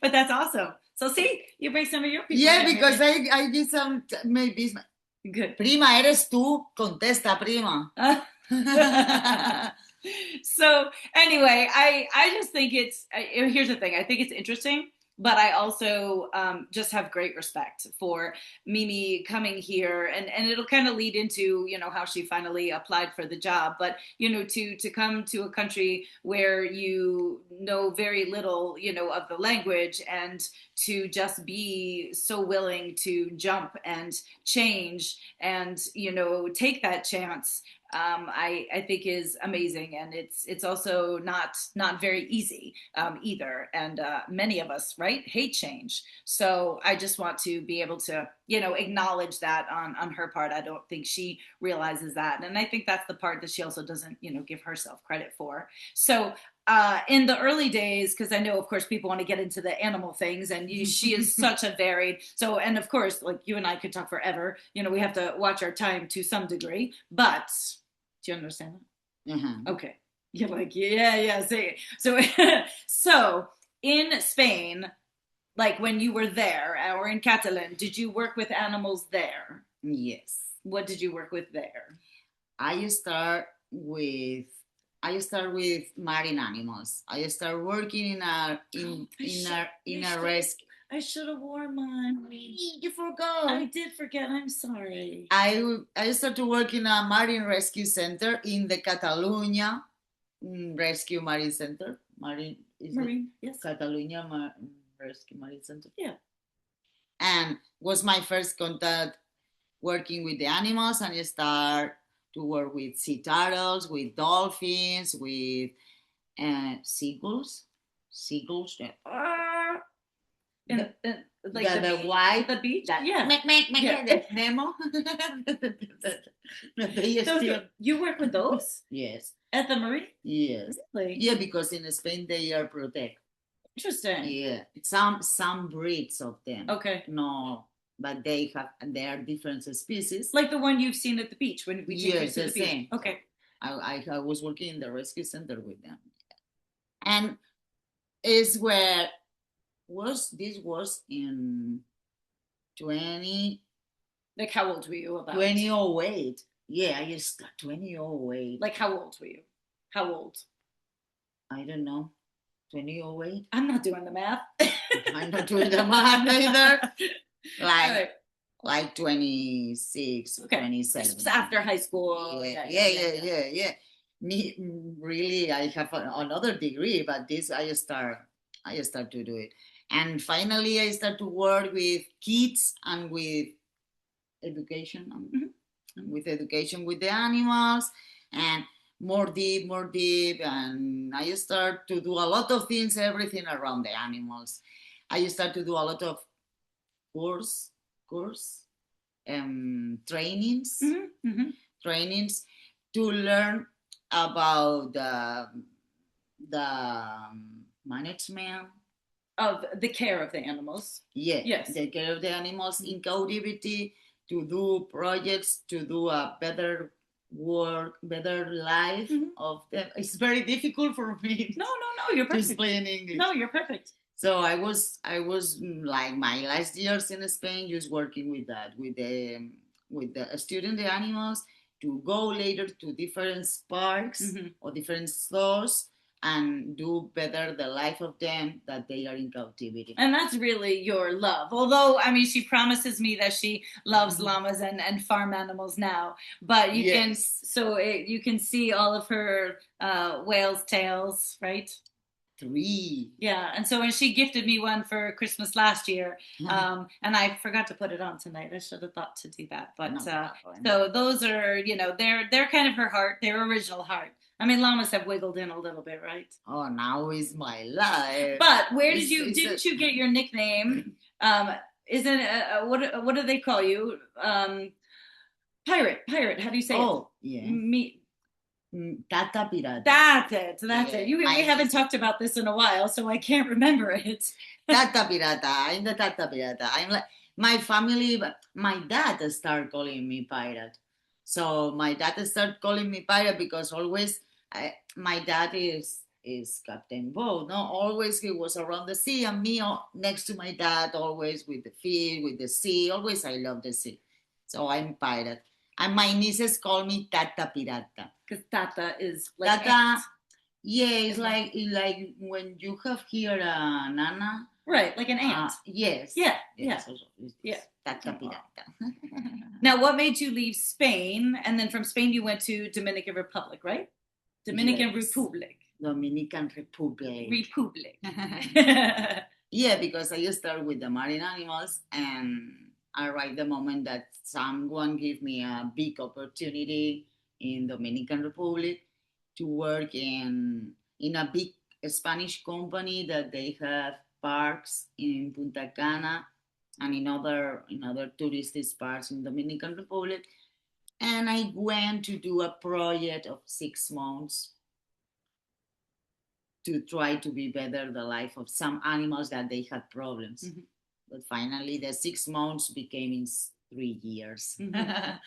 But that's awesome. So see, you bring some of your people. Yeah, because I did some, maybe it's my... Good. Prima, eres tú. Contesta, prima. So anyway, I just think here's the thing. I think it's interesting, but I also just have great respect for Mimi coming here, and it'll kind of lead into, how she finally applied for the job. But, to come to a country where you know very little, of the language, and to just be so willing to jump and change and, take that chance. I think is amazing, and it's also not very easy either, and many of us, right, hate change. So I just want to be able to acknowledge that on her part. I don't think she realizes that, and I think that's the part that she also doesn't give herself credit for. So in the early days, because I know, of course, people want to get into the animal things, and she is such a varied. So, and of course, like you and I could talk forever. We have to watch our time to some degree. But do you understand that? Uh-huh. Okay. You're like, yeah. Say it. So in Spain, like when you were there, or in Catalan, did you work with animals there? Yes. What did you work with there? I start with marine animals. I start working in a rescue. I should have worn mine. You forgot. I did forget. I'm sorry. I started to work in a marine rescue center in the Catalunya Rescue Marine Center. Marine, yes. Catalunya Rescue Marine Center. Yeah. And was my first contact working with the animals, and I start to work with sea turtles, with dolphins, with seagulls. Like the white, the beach. That, yeah. The Nemo. You work with those? Yes. At the marine? Yes. Really? Yeah, because in Spain they are protected. Interesting. Yeah. Some breeds of them. Okay. No, but they are different species. Like the one you've seen at the beach when we take you to the beach. Same. Okay. I was working in the rescue center with them, and is where this was in 20. Like how old were you? About 2008. Yeah, I started 2008. Like how old were you? How old? I don't know. 2008. I'm not doing the math. I'm not doing the math either. Like 26, okay. 27. Just after high school. Yeah. Me, really, I have another degree, but this I start to do it. And finally, I start to work with kids and with education, with education with the animals, and more deep, and I start to do a lot of things, everything around the animals. I start to do a lot of course trainings to learn about the management of the care of the animals. Yes, the care of the animals in captivity, to do projects, to do a better work, better life of them. It's very difficult for me. No, you're perfect. To explain in English. No, you're perfect. So I was like my last years in Spain, just working with that, with the student, the animals, to go later to different parks or different stores and do better the life of them that they are in captivity. And that's really your love. Although, I mean, she promises me that she loves llamas and farm animals now. But you can, you can see all of her whale's tails, right? 3. Yeah, and so when she gifted me one for Christmas last year, and I forgot to put it on tonight. I should have thought to do that. But so those are, they're kind of her heart, their original heart. I mean, llamas have wiggled in a little bit, right? Oh, now is my life. But where didn't you get your nickname? Isn't what do they call you? Pirate. How do you say it? Oh, yeah. Tata Pirata. That's it. We haven't talked about this in a while, so I can't remember it. Tata Pirata. I'm the Tata Pirata. I'm like my family. My dad started calling me pirate. So my dad started calling me pirate because always my dad is Captain Boat. No, always he was around the sea, and me next to my dad, always with the fish, with the sea. Always I love the sea. So I'm pirate. And my nieces call me Tata Pirata. Because Tata is like Tata, aunt. Yeah, it's like when you have here a Nana. Right, like an aunt. Yes. Yeah. Tata Pirata. Now, what made you leave Spain? And then from Spain you went to Dominican Republic, right? Dominican Republic. Yeah, because I started with the marine animals, and I right the moment that someone gave me a big opportunity in Dominican Republic to work in a big Spanish company that they have parks in Punta Cana and in other touristic parks in Dominican Republic. And I went to do a project of 6 months to try to be better the life of some animals that they had problems. Mm-hmm. But finally, the 6 months became in 3 years. Mm-hmm.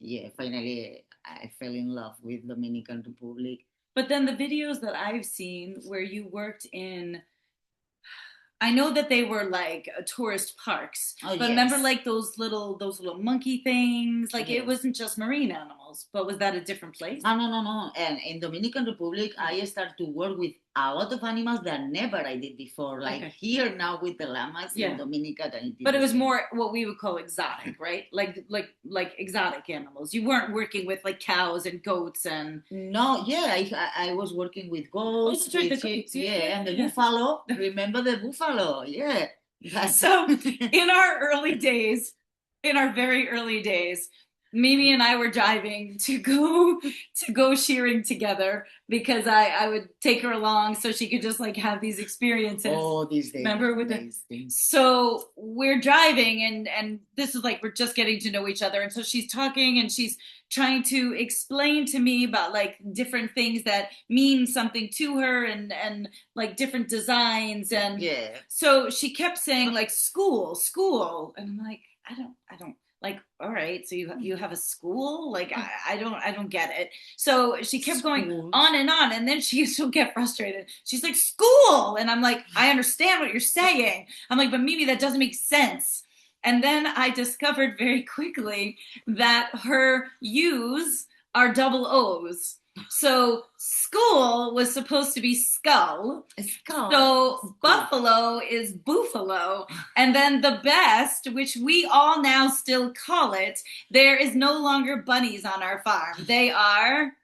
Yeah, finally, I fell in love with Dominican Republic. But then the videos that I've seen where you worked in, I know that they were like tourist parks, but yes. Remember like those little monkey things? Like yes. It wasn't just marine animals, but was that a different place? No. And in Dominican Republic, I started to work with a lot of animals that never I did before. Like here now with the llamas in Dominica. But it was more what we would call exotic, right? Like exotic animals. You weren't working with like cows and goats and. No, I was working with goats. And the buffalo. Remember the buffalo? Yeah. So in our very early days, Mimi and I were driving to go shearing together because I would take her along so she could just like have these experiences. Oh, these days. Remember with So we're driving and this is like we're just getting to know each other, and so she's talking and she's trying to explain to me about like different things that mean something to her and like different designs, and so she kept saying like school, and I'm like I don't like, all right, so you have a school? Like, I don't get it. So she kept going on, and then she used to get frustrated. She's like, school! And I'm like, I understand what you're saying. I'm like, but Mimi, that doesn't make sense. And then I discovered very quickly that her U's are double O's. So school was supposed to be skull. So buffalo is buffalo. And then the best, which we all now still call it, there is no longer bunnies on our farm. They are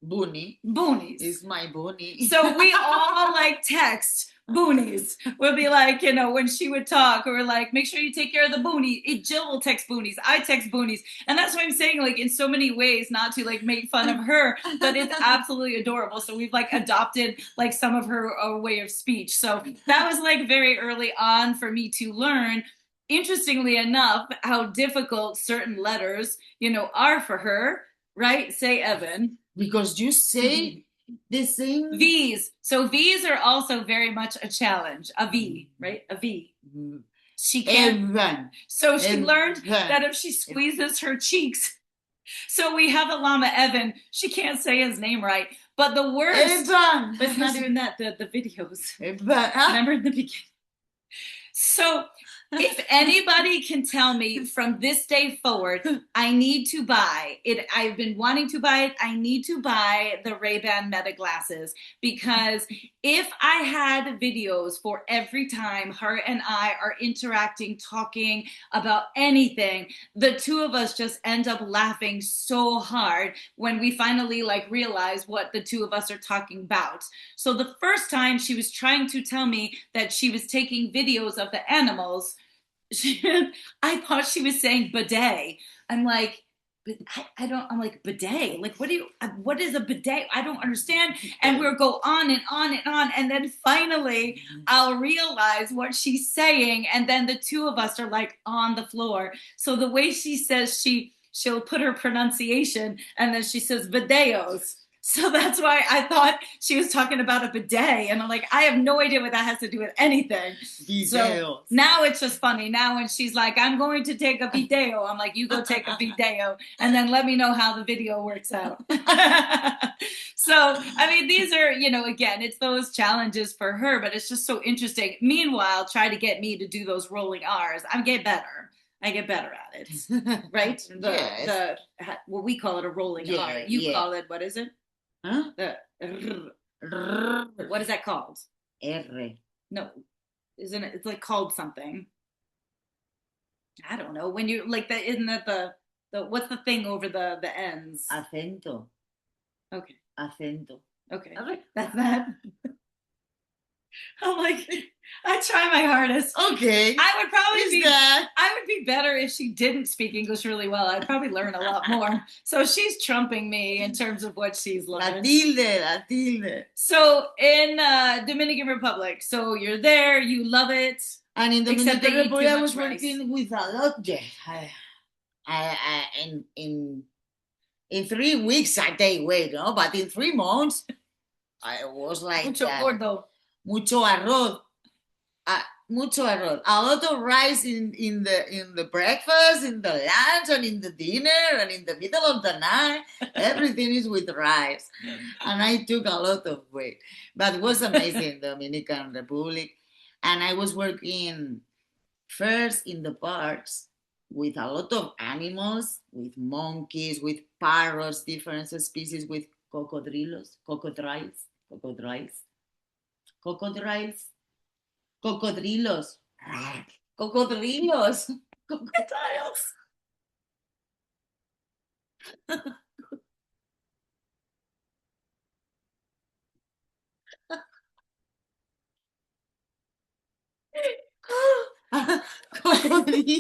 boonies. Is my boonie. So we all like text boonies. We'll be like, when she would talk, we're like, make sure you take care of the boonie. Jill will text boonies. I text boonies. And that's what I'm saying, like in so many ways, not to like make fun of her, but it's absolutely adorable. So we've like adopted like some of her way of speech. So that was like very early on for me to learn, interestingly enough, how difficult certain letters, are for her, right? Say Evan. Because you say the same V's. So V's are also very much a challenge. A V, right? A V. She can't. Evan. So she learned that if she squeezes her cheeks. So we have a llama Evan. She can't say his name right. But the worst. Evan. But it's not even that. The videos. Evan. Remember in the beginning. So If anybody can tell me from this day forward, I need to buy it. I've been wanting to buy it. I need to buy the Ray-Ban Meta glasses, because if I had videos for every time her and I are interacting, talking about anything, the two of us just end up laughing so hard when we finally like realize what the two of us are talking about. So the first time she was trying to tell me that she was taking videos of the animals, I thought she was saying bidet. I'm like, I'm like, bidet? Like, what is a bidet? I don't understand. And we'll go on and on and on. And then finally, I'll realize what she's saying. And then the two of us are like on the floor. So the way she says she'll put her pronunciation and then she says videos. So that's why I thought she was talking about a bidet. And I'm like, I have no idea what that has to do with anything. Videos. So now it's just funny. Now when she's like, I'm going to take a video, I'm like, you go take a video and then let me know how the video works out. So, I mean, these are, again, it's those challenges for her, but it's just so interesting. Meanwhile, try to get me to do those rolling R's. I get better. I get better at it, right? Yes. Well, we call it a rolling R. You call it, what is it? Huh? What is that called? R. No, isn't it? It's like called something. I don't know. When you like that, isn't that the what's the thing over the ends? Acento. Okay. Acento. Okay. That's that. I'm like, I try my hardest. Okay. I would be better if she didn't speak English really well. I'd probably learn a lot more. So she's trumping me in terms of what she's learned. La tilde. So in Dominican Republic, so you're there, you love it. And in Except Dominican they eat Republic, too I was much rice. working with a lot. In 3 weeks, I take weight, but in 3 months, I was like Mucho gordo. Mucho arroz. Mucho arroz. A lot of rice in the breakfast, in the lunch, and in the dinner, and in the middle of the night. Everything is with rice. And I took a lot of weight. But it was amazing, Dominican Republic. And I was working first in the parks with a lot of animals, with monkeys, with parrots, different species, with cocodrilos. Cocodrilo.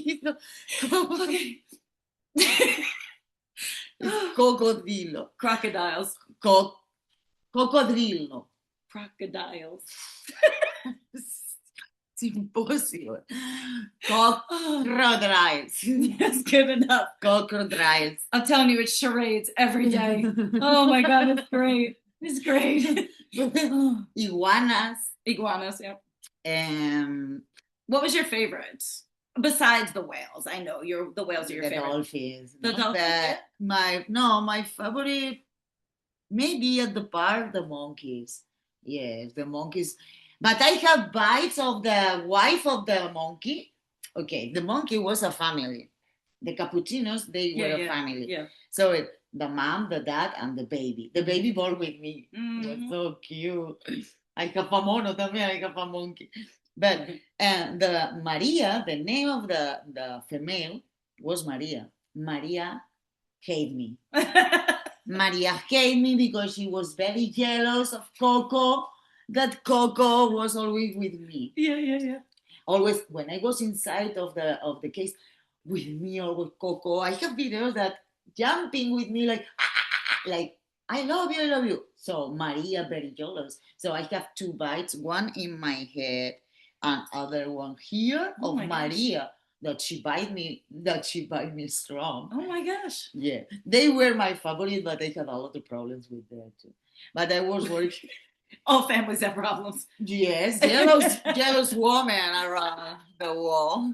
Okay. Cocodrilo. Crocodiles. Cocodrilo. Crocodiles. It's impossible. Crocodiles. That's good enough. Crocodiles. I'm telling you, it's charades every day. Oh my God, it's great. It's great. Iguanas. Iguanas, yeah. Um, What was your favorite? Besides the whales. I know the whales are your favorite. Dolphins. The dolphins. My favorite, maybe at the park, the monkeys. Yes, the monkeys. But I have bites of the wife of the monkey. Okay, the monkey was a family. The capuchinos, they were a family. Yeah. So the mom, the dad, and the baby. The baby born with me. Mm-hmm. It was so cute. I have a mono también, I have a monkey. But the Maria, the name of the female was Maria. Maria hated me. Maria hated me because she was very jealous of Coco. That Coco was always with me. Yeah. Always when I was inside of the case, with me always Coco. I have videos that jumping with me like I love you. So Maria very jealous. So I have 2 bites, one in my head and other one here of Maria. That she bite me strong. Oh my gosh. Yeah. They were my favorite, but I had a lot of problems with them too. But I was working. All families have problems. Yes, jealous woman around the wall.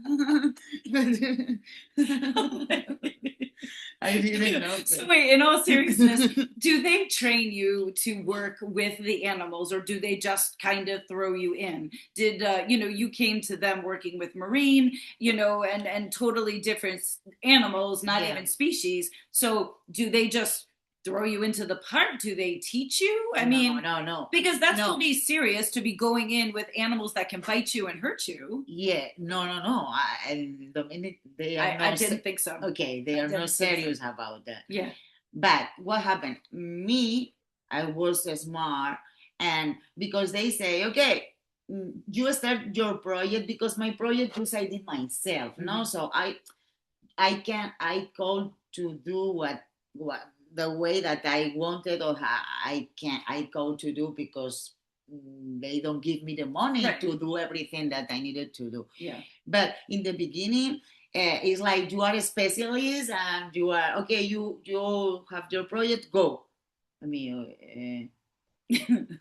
I didn't know. So wait, in all seriousness, do they train you to work with the animals, or do they just kind of throw you in? Did you came to them working with marine, and totally different animals, not Yeah. even species. So do they just throw you into the park? Do they teach you? I mean, no. because that's No. pretty serious to be going in with animals that can bite you and hurt you. Yeah, no. Dominic, they are I didn't think so. Okay, they are not serious about that. Yeah. But what happened? Me, I was smart, and because they say, okay, you start your project, because my project was I did myself, no? So I called to do what the way that I wanted, or I called to do, because they don't give me the money to do everything that I needed to do. Yeah. But in the beginning, it's like you are a specialist and you are okay. You have your project. Go. I mean,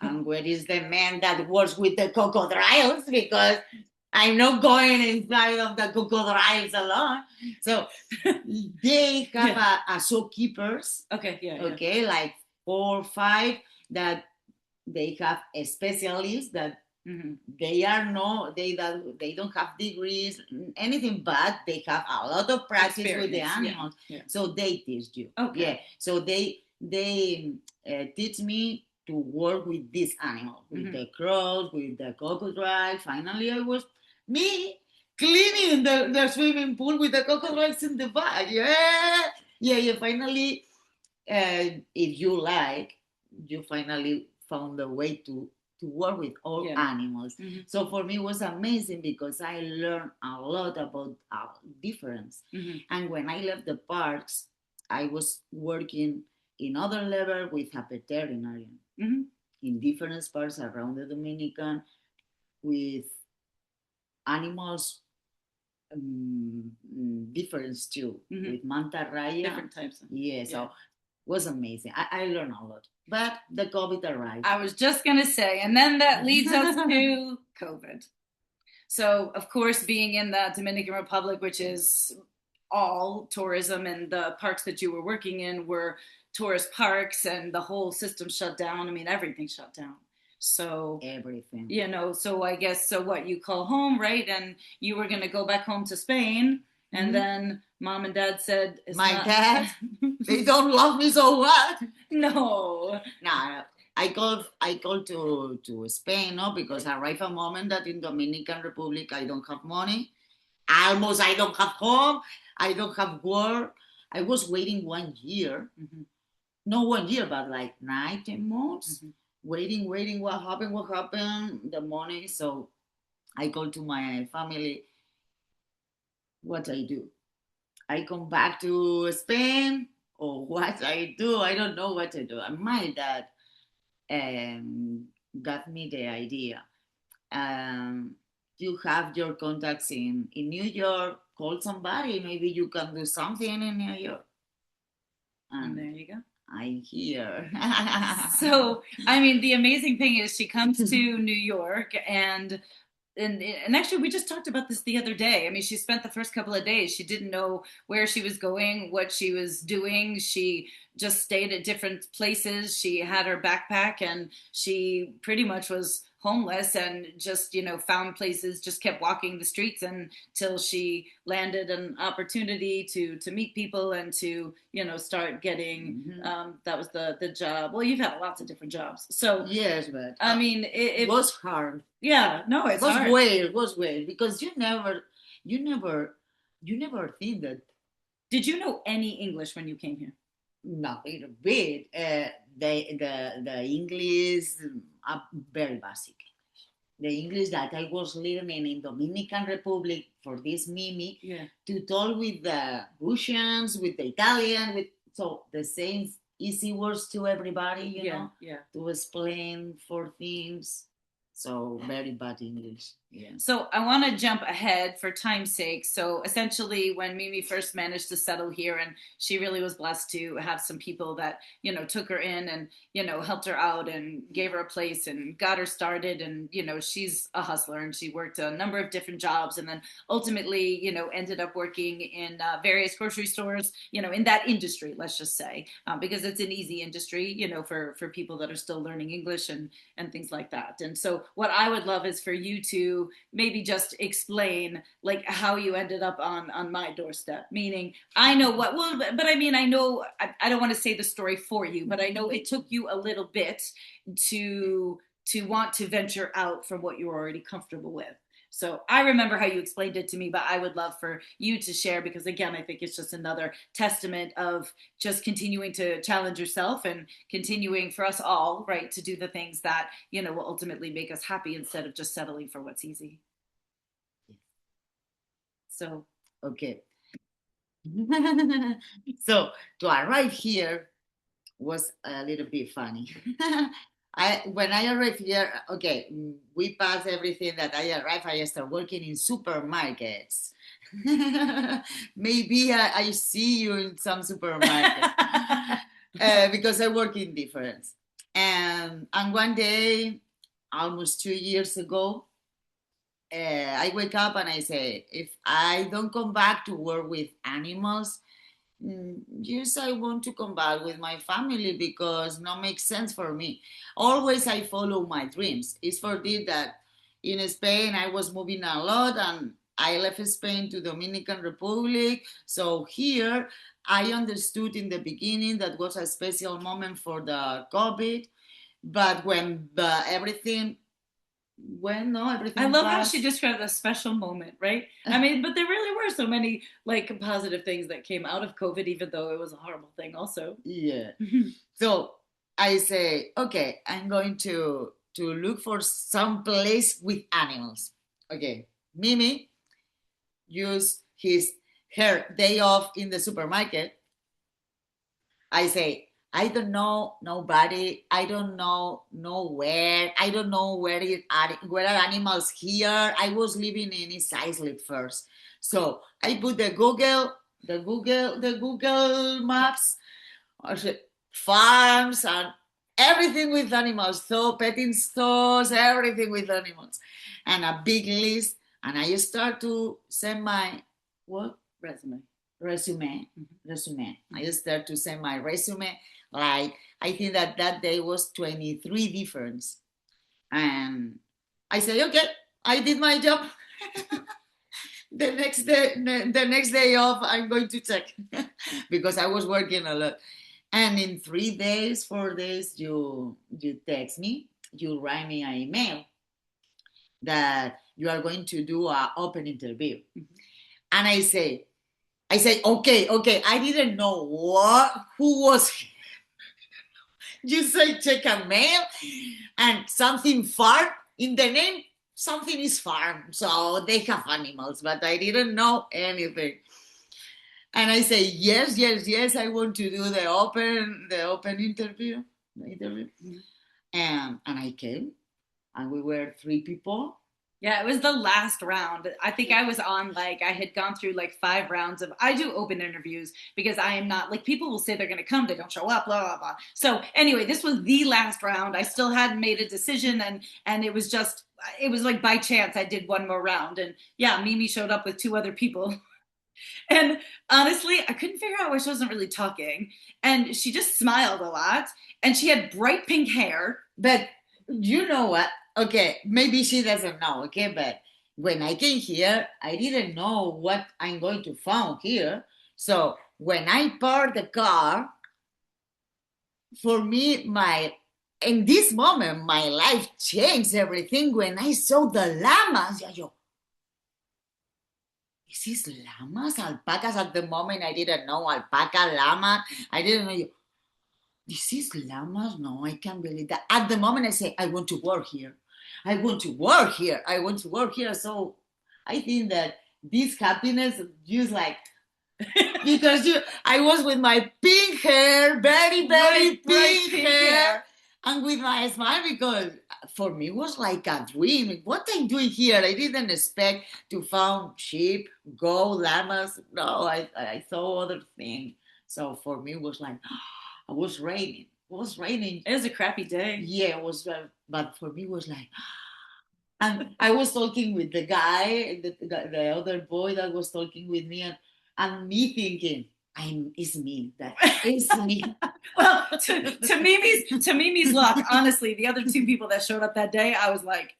and where is the man that works with the crocodiles? Because I'm not going inside of the crocodiles alone. So they have a zookeepers. Okay. Yeah. Okay, like 4 or 5 that they have a specialist that they don't have degrees, anything, but they have a lot of practice with the animals. Yeah. So they teach you. Okay. Yeah. So they teach me to work with this animal, with the crows, with the crocodile. Finally, I was me cleaning the swimming pool with the crocodiles in the back. Yeah. Finally, if you like, you finally found a way to work with all animals. So for me, it was amazing because I learned a lot about difference. And when I left the parks, I was working in other level with a veterinarian in different parts around the Dominican with animals difference too, with manta raya. Different types. So was amazing. I learned a lot. But the COVID arrived. I was just going to say, and then that leads us to COVID. So, of course, being in the Dominican Republic, which is all tourism, and the parks that you were working in were tourist parks, and the whole system shut down. I mean, everything shut down. So everything. So I guess, what, you call home, right? And you were going to go back home to Spain. And then Mom and Dad said, dad, they don't love me, so what? No. I called to Spain, no, because I arrived a moment that in Dominican Republic I don't have money. I don't have home. I don't have work. I was waiting 1 year. Not 1 year, but like 9, 10 months. Waiting. What happened? The money. So I called to my family. What I do? I come back to Spain, or what I do? I don't know what to do. And my dad got me the idea. You have your contacts in New York. Call somebody. Maybe you can do something in New York. And there you go. I'm here. So, I mean, the amazing thing is she comes to New York, and actually, we just talked about this the other day. I mean, she spent the first couple of days. She didn't know where she was going, what she was doing. She just stayed at different places. She had her backpack, and she pretty much was homeless, and just, found places, just kept walking the streets until she landed an opportunity to meet people and to, start getting, that was the job. Well, you've had lots of different jobs. So yes, but I mean, it was hard. Yeah, no, it was weird because you never think that. Did you know any English when you came here? Not a bit. The English are very basic. The English that I was learning in Dominican Republic for this Mimi to talk with the Russians, with the Italian, so the same easy words to everybody, you know, to explain for things. So very bad English. Yeah. So I want to jump ahead for time's sake. So essentially, when Mimi first managed to settle here, and she really was blessed to have some people that, you know, took her in and, you know, helped her out and gave her a place and got her started. And, you know, she's a hustler and she worked a number of different jobs and then ultimately, you know, ended up working in various grocery stores, you know, in that industry, let's just say, because it's an easy industry, you know, for people that are still learning English and things like that. And so what I would love is for you to maybe just explain like how you ended up on my doorstep, meaning I know what, well, but I mean, I know, I don't want to say the story for you, but I know it took you a little bit to want to venture out from what you were already comfortable with. So I remember how you explained it to me, but I would love for you to share because again, I think it's just another testament of just continuing to challenge yourself and continuing for us all, right, to do the things that, you know, will ultimately make us happy instead of just settling for what's easy. So, okay. So to arrive here was a little bit funny. When I arrived here, okay, we passed everything that I arrived. I started working in supermarkets. Maybe I see you in some supermarket because I work in different. And one day, almost 2 years ago, I wake up and I say, if I don't come back to work with animals, yes, I want to come back with my family because no makes sense for me. Always I follow my dreams. It's for this that in Spain I was moving a lot and I left Spain to Dominican Republic. So here I understood in the beginning that was a special moment for the COVID. But when everything everything I love how passed. she described a special moment, right? I mean, but there really were so many like positive things that came out of COVID, even though it was a horrible thing also. Yeah. So I say, okay, I'm going to look for some place with animals. Okay. Mimi used her day off in the supermarket. I say, I don't know nobody. I don't know nowhere. I don't know where are animals here. I was living in East Islip first, so I put the Google Maps, farms and everything with animals. So petting stores, everything with animals, and a big list. And I start to send my what Resume. Resume. I start to send my resume. Like I think that day was 23 difference, and I say, okay, I did my job. The next day off, I'm going to check because I was working a lot. And in 3 days, 4 days, you text me, you write me an email that you are going to do an open interview. Mm-hmm. And I say, okay. I didn't know who was. You say check a mail and something farm in the name. Something is farm, so they have animals, but I didn't know anything. And I say yes. I want to do the open interview. Mm-hmm. And I came, and we were 3 people. Yeah, it was the last round. I think I was on like, I had gone through like 5 rounds of, I do open interviews because I am not, like people will say they're going to come, they don't show up, blah, blah, blah. So anyway, this was the last round. I still hadn't made a decision and it was like by chance I did one more round. And yeah, Mimi showed up with 2 other people. And honestly, I couldn't figure out why she wasn't really talking. And she just smiled a lot. And she had bright pink hair. But you know what? Okay, maybe she doesn't know, okay? But when I came here, I didn't know what I'm going to find here. So when I parked the car, for me, in this moment, my life changed everything when I saw the llamas. Is this llamas, alpacas? At the moment, I didn't know alpaca, llama. I didn't know. This is llamas? No, I can't believe that. At the moment, I say, I want to work here. I want to work here. So I think that this happiness just like, because I was with my pink hair, very, very pink hair. And with my smile, because for me it was like a dream. What I'm doing here, I didn't expect to find sheep, goat, llamas. No, I saw other things. So for me, it was like, it was raining. It was raining. It was a crappy day. Yeah, it was, but for me, it was like, and I was talking with the guy, the other boy that was talking with me, and me thinking, it's me. That is me. Well, to Mimi's luck, honestly, the other two people that showed up that day, I was like,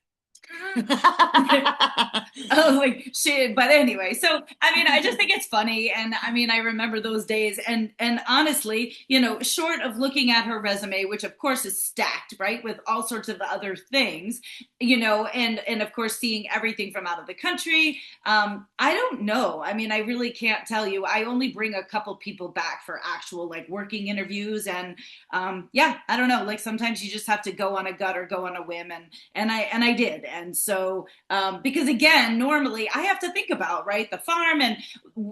I was like, shit. But anyway, so I mean, I just think it's funny, and I mean, I remember those days, and honestly, short of looking at her resume, which of course is stacked, right, with all sorts of other things, and of course seeing everything from out of the country. I don't know. I mean, I really can't tell you. I only bring a couple people back for actual like working interviews, and yeah, I don't know. Like sometimes you just have to go on a gut or go on a whim, and I did. And so, because again, normally I have to think about, right, the farm and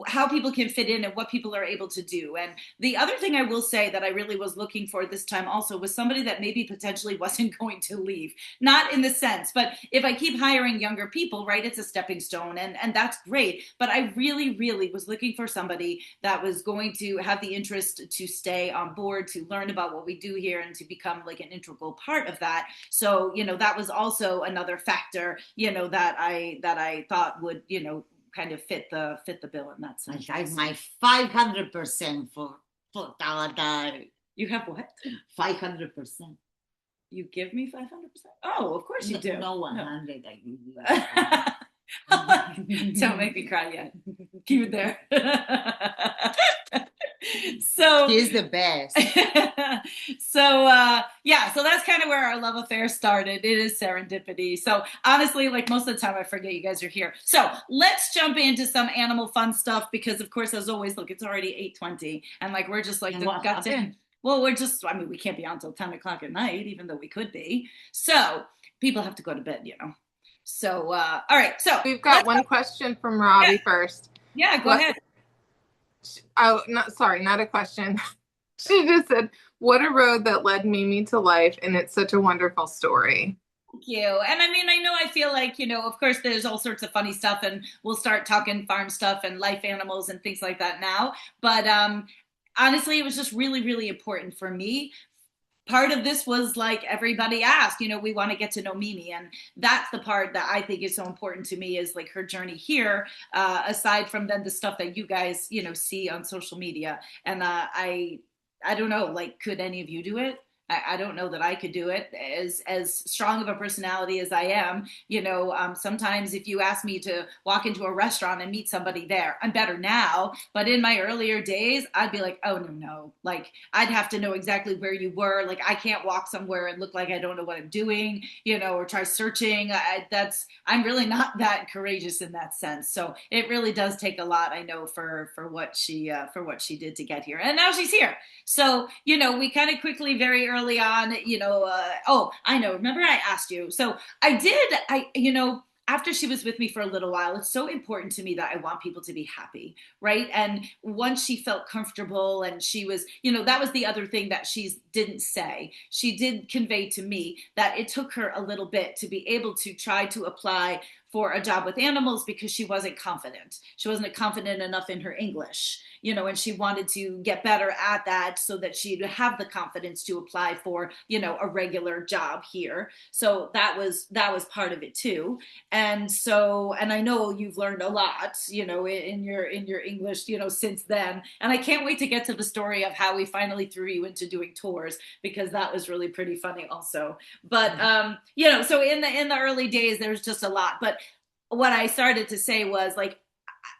how people can fit in and what people are able to do. And the other thing I will say that I really was looking for this time also was somebody that maybe potentially wasn't going to leave, not in the sense, but if I keep hiring younger people, right, it's a stepping stone, and that's great. But I really, really was looking for somebody that was going to have the interest to stay on board, to learn about what we do here, and to become like an integral part of that. So, that was also another factor, that I thought would, kind of fit the bill in that sense. I have my 500% for that. You have what? 500%. You give me 500%? Oh, of course you do. No 100. I give you. Don't make me cry yet. Keep it there. So he's the best. So that's kind of where our love affair started. It is serendipity. So honestly, like most of the time I forget you guys are here. So let's jump into some animal fun stuff, because of course, as always, look, it's already 8:20 and like we're just like well, we can't be on till 10 o'clock at night, even though we could be. So people have to go to bed, So all right, so we've got one question from Robbie first. Yeah, go ahead. Oh, not a question. She just said, what a road that led Mimi to life, and it's such a wonderful story. Thank you. And I mean, I feel like, of course, there's all sorts of funny stuff, and we'll start talking farm stuff and life animals and things like that now. But honestly, it was just really, really important for me. Part of this was like everybody asked, we want to get to know Mimi. And that's the part that I think is so important to me, is like her journey here, aside from then the stuff that you guys, see on social media. And I don't know, like, could any of you do it? I don't know that I could do it. As strong of a personality as I am, sometimes if you ask me to walk into a restaurant and meet somebody there, I'm better now. But in my earlier days, I'd be like, oh, no. Like, I'd have to know exactly where you were. Like, I can't walk somewhere and look like I don't know what I'm doing, or try searching. I'm really not that courageous in that sense. So it really does take a lot, I know, for what she did to get here. And now she's here. So, we kind of quickly, very early on, I know. Remember I asked you. So after she was with me for a little while, it's so important to me that I want people to be happy, right? And once she felt comfortable, and she was, that was the other thing that she didn't say. She did convey to me that it took her a little bit to be able to try to apply for a job with animals, because she wasn't confident. She wasn't confident enough in her English, and she wanted to get better at that so that she'd have the confidence to apply for, a regular job here. So that was part of it too. And so, and I know you've learned a lot, in your English, since then. And I can't wait to get to the story of how we finally threw you into doing tours, because that was really pretty funny also. But, so in the early days, there was just a lot. But what I started to say was, like,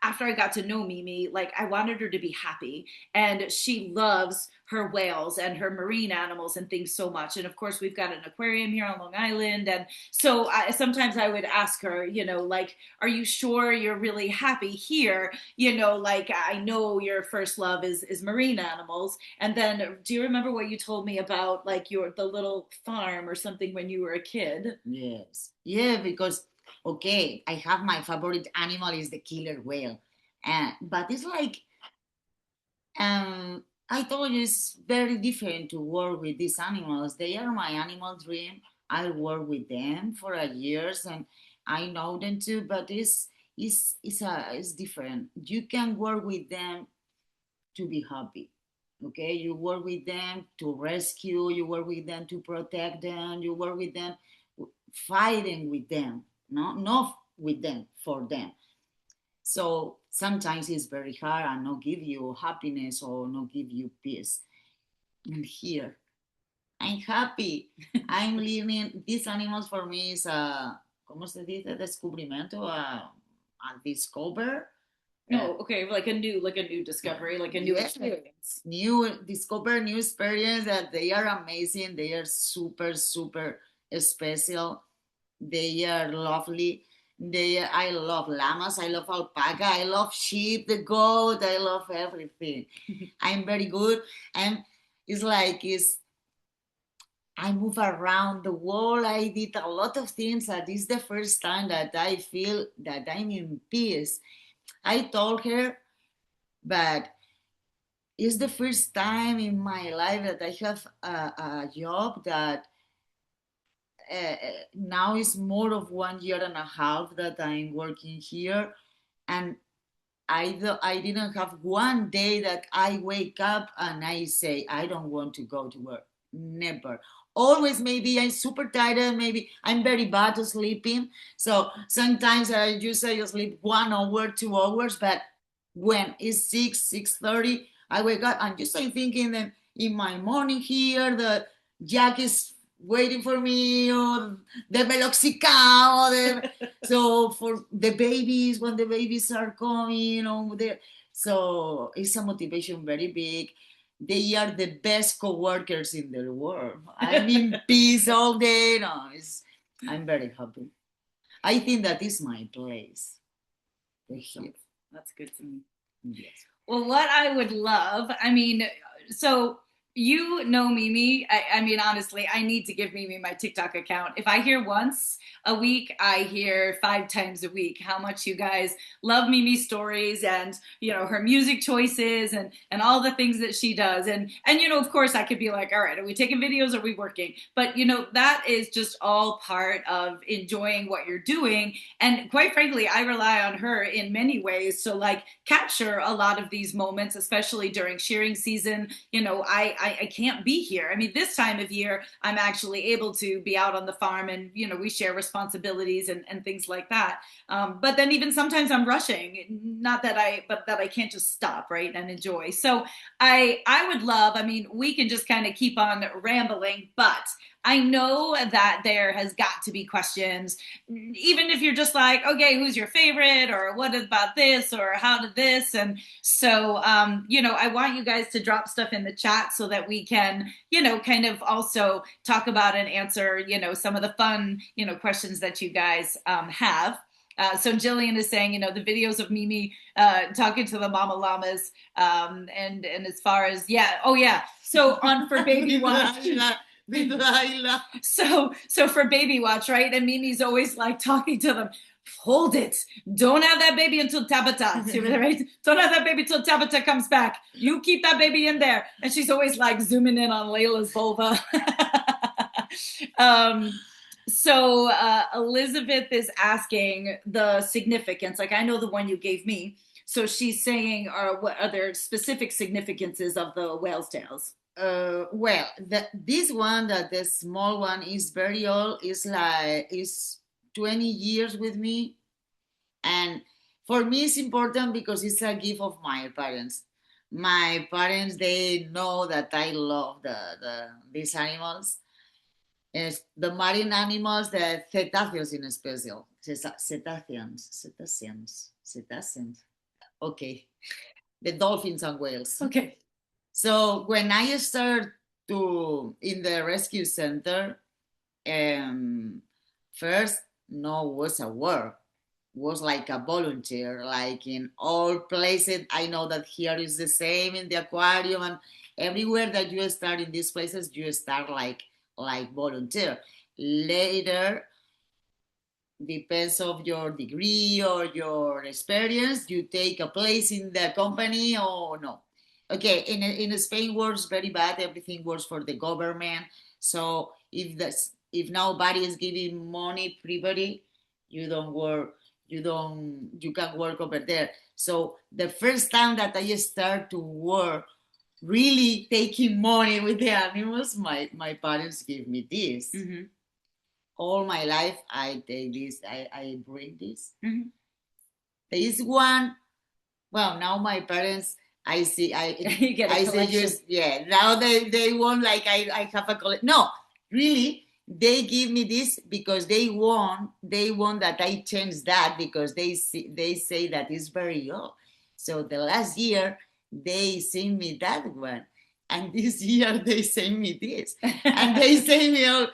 after I got to know Mimi, like, I wanted her to be happy, and she loves her whales and her marine animals and things so much. And of course, we've got an aquarium here on Long Island. And so sometimes I would ask her, like, are you sure you're really happy here? Like, I know your first love is marine animals. And then, do you remember what you told me about, like, the little farm or something when you were a kid? Yes. Yeah, because okay, I have my favorite animal is the killer whale, but it's like I told you it's very different to work with these animals. They are my animal dream. I work with them for a years and I know them too, but it's different. You can work with them to be happy. Okay, you work with them to rescue, you work with them to protect them, you work with them fighting with them, not with them, for them. So sometimes it's very hard and not give you happiness or not give you peace. And here, I'm happy. I'm living. These animals for me is a, ¿cómo se dice? Descubrimiento, a discover. No, okay, like a new discovery, like a new experience. New discover, new experience that they are amazing. They are super, super special. They are lovely. I love llamas. I love alpaca. I love sheep, the goat. I love everything. I'm very good. And it's like I move around the world. I did a lot of things. And this is the first time that I feel that I'm in peace. I told her, but it's the first time in my life that I have a job that now is more of 1 year and a half that I'm working here, and I didn't have one day that I wake up and I say I don't want to go to work. Never. Always, maybe I'm super tired. Maybe I'm very bad at sleeping. So sometimes I usually sleep 1 hour, 2 hours. But when it's 6:30, I wake up and just I'm thinking that in my morning here, the Jack is waiting for me, or the meloxicam, or the so for the babies, when the babies are coming, so it's a motivation very big. They are the best co-workers in the world. I'm in peace all day. No, I'm very happy. I think that is my place. That's good to me. Yes. Well, what I would love, I mean, so you know Mimi. I mean, honestly, I need to give Mimi my TikTok account. If I hear once a week, I hear 5 times a week how much you guys love Mimi's stories and her music choices and all the things that she does. And of course, I could be like, all right, are we taking videos? Or are we working? But that is just all part of enjoying what you're doing. And quite frankly, I rely on her in many ways to like capture a lot of these moments, especially during shearing season. I can't be here. I mean, this time of year, I'm actually able to be out on the farm and, we share responsibilities and things like that. But then even sometimes I'm rushing, but that I can't just stop, right, and enjoy. So I would love, I mean, we can just kind of keep on rambling, but I know that there has got to be questions, even if you're just like, okay, who's your favorite, or what about this, or how did this? And so, I want you guys to drop stuff in the chat so that we can, kind of also talk about and answer, some of the fun, questions that you guys have. So Jillian is saying, the videos of Mimi talking to the mama llamas, and as far as so on for Baby Watch. So for Baby Watch, right? And Mimi's always like talking to them. Hold it. Don't have that baby until Tabata, right? Don't have that baby till Tabata comes back. You keep that baby in there. And she's always like zooming in on Layla's vulva. So Elizabeth is asking the significance. Like, I know the one you gave me. So she's saying, what are there specific significances of the whale's tails? Well, this one, that the small one, is very old. Is 20 years with me, and for me it's important because it's a gift of my parents. My parents, they know that I love these animals. It's the marine animals, the cetaceans in special. Cetaceans. Okay, the dolphins and whales. Okay. So when I started in the rescue center, first was a work, was like a volunteer, like in all places. I know that here is the same in the aquarium, and everywhere that you start in these places, you start like volunteer. Later, depends of your degree or your experience, you take a place in the company or no. Okay, in Spain works very bad. Everything works for the government. So if nobody is giving money private, you don't work. You can't work over there. So the first time that I start to work, really taking money with the animals, my parents give me this. Mm-hmm. All my life, I take this. I bring this. Mm-hmm. There is one. Well, now my parents, I see, You get a I say collection. just, yeah. Now they want like I have a collection. No, really, they give me this because they want that I change that because they say that it's very old. So the last year they send me that one, and this year they send me this, and they say me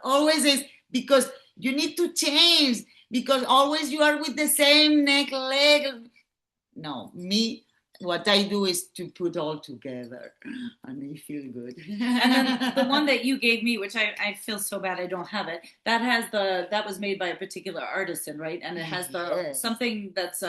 always is because you need to change because always you are with the same neck leg. No, me, what I do is to put all together and I feel good. And then the one that you gave me, which I feel so bad I don't have it, that was made by a particular artisan, right? And it has Yes. something that's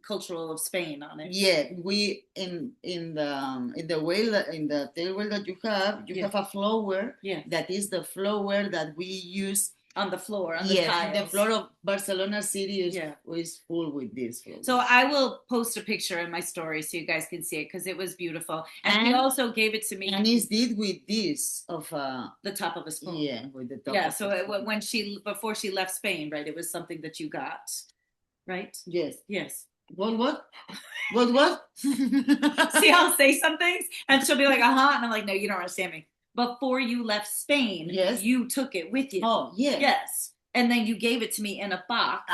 cultural of Spain on it. Yeah, we in the whale in the tail whale that you have a flower. Yeah. That is the flower that we use on the floor, on the yes, tiles. the floor of Barcelona city Yeah. is full with this flower. So I will post a picture in my story so you guys can see it because it was beautiful. And he also gave it to me. And it's did with this of the top of a spoon. Yeah, with the top. Yeah. So before she left Spain, right? It was something that you got, right? Yes. Yes. What? See, I'll say some things and she'll be like, and I'm like, no, you don't understand me. Before you left Spain, yes, you took it with you. Oh, yeah. Yes. And then you gave it to me in a box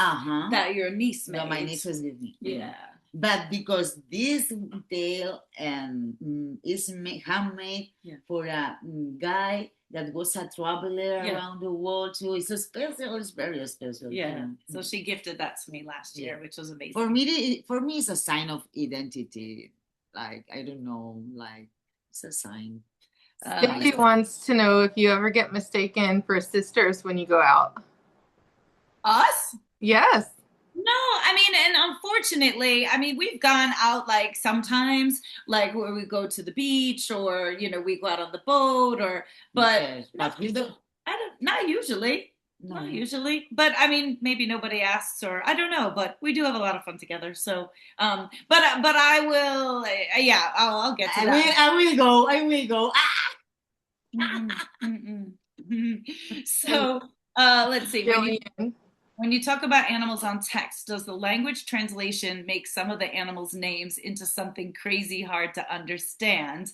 that your niece made. No, my niece was with me. Yeah. But because this tail is handmade for a guy that was a traveler around the world too. It's very special. Yeah. So she gifted that to me last year, which was amazing. For me, it's a sign of identity. Like, I don't know, like it's a sign. Vicky wants to know if you ever get mistaken for sisters when you go out. Us? Yes. No, I mean, and unfortunately, I mean, we've gone out like sometimes, like where we go to the beach or, we go out on the boat but not usually. No. Not usually, but I mean, maybe nobody asks or I don't know, but we do have a lot of fun together. So, but I will, I'll get to that. I will go. So, let's see. When you talk about animals on text, does the language translation make some of the animals' names into something crazy hard to understand?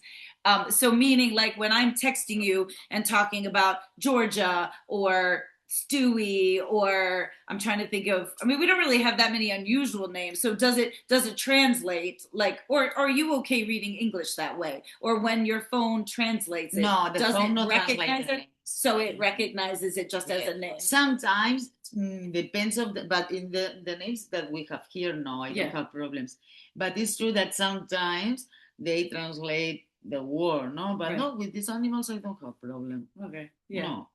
So meaning like when I'm texting you and talking about Georgia or Stewie, or I'm trying to think of, I mean, we don't really have that many unusual names. So does it translate like, or are you okay reading English that way? Or when your phone translates it, no, the phone not recognize it? So it recognizes it just as a name. Sometimes depends on but in the names that we have here, no, I don't have problems. But it's true that sometimes they translate the word, no? But no, with these animals I don't have problem. Okay. Yeah. No.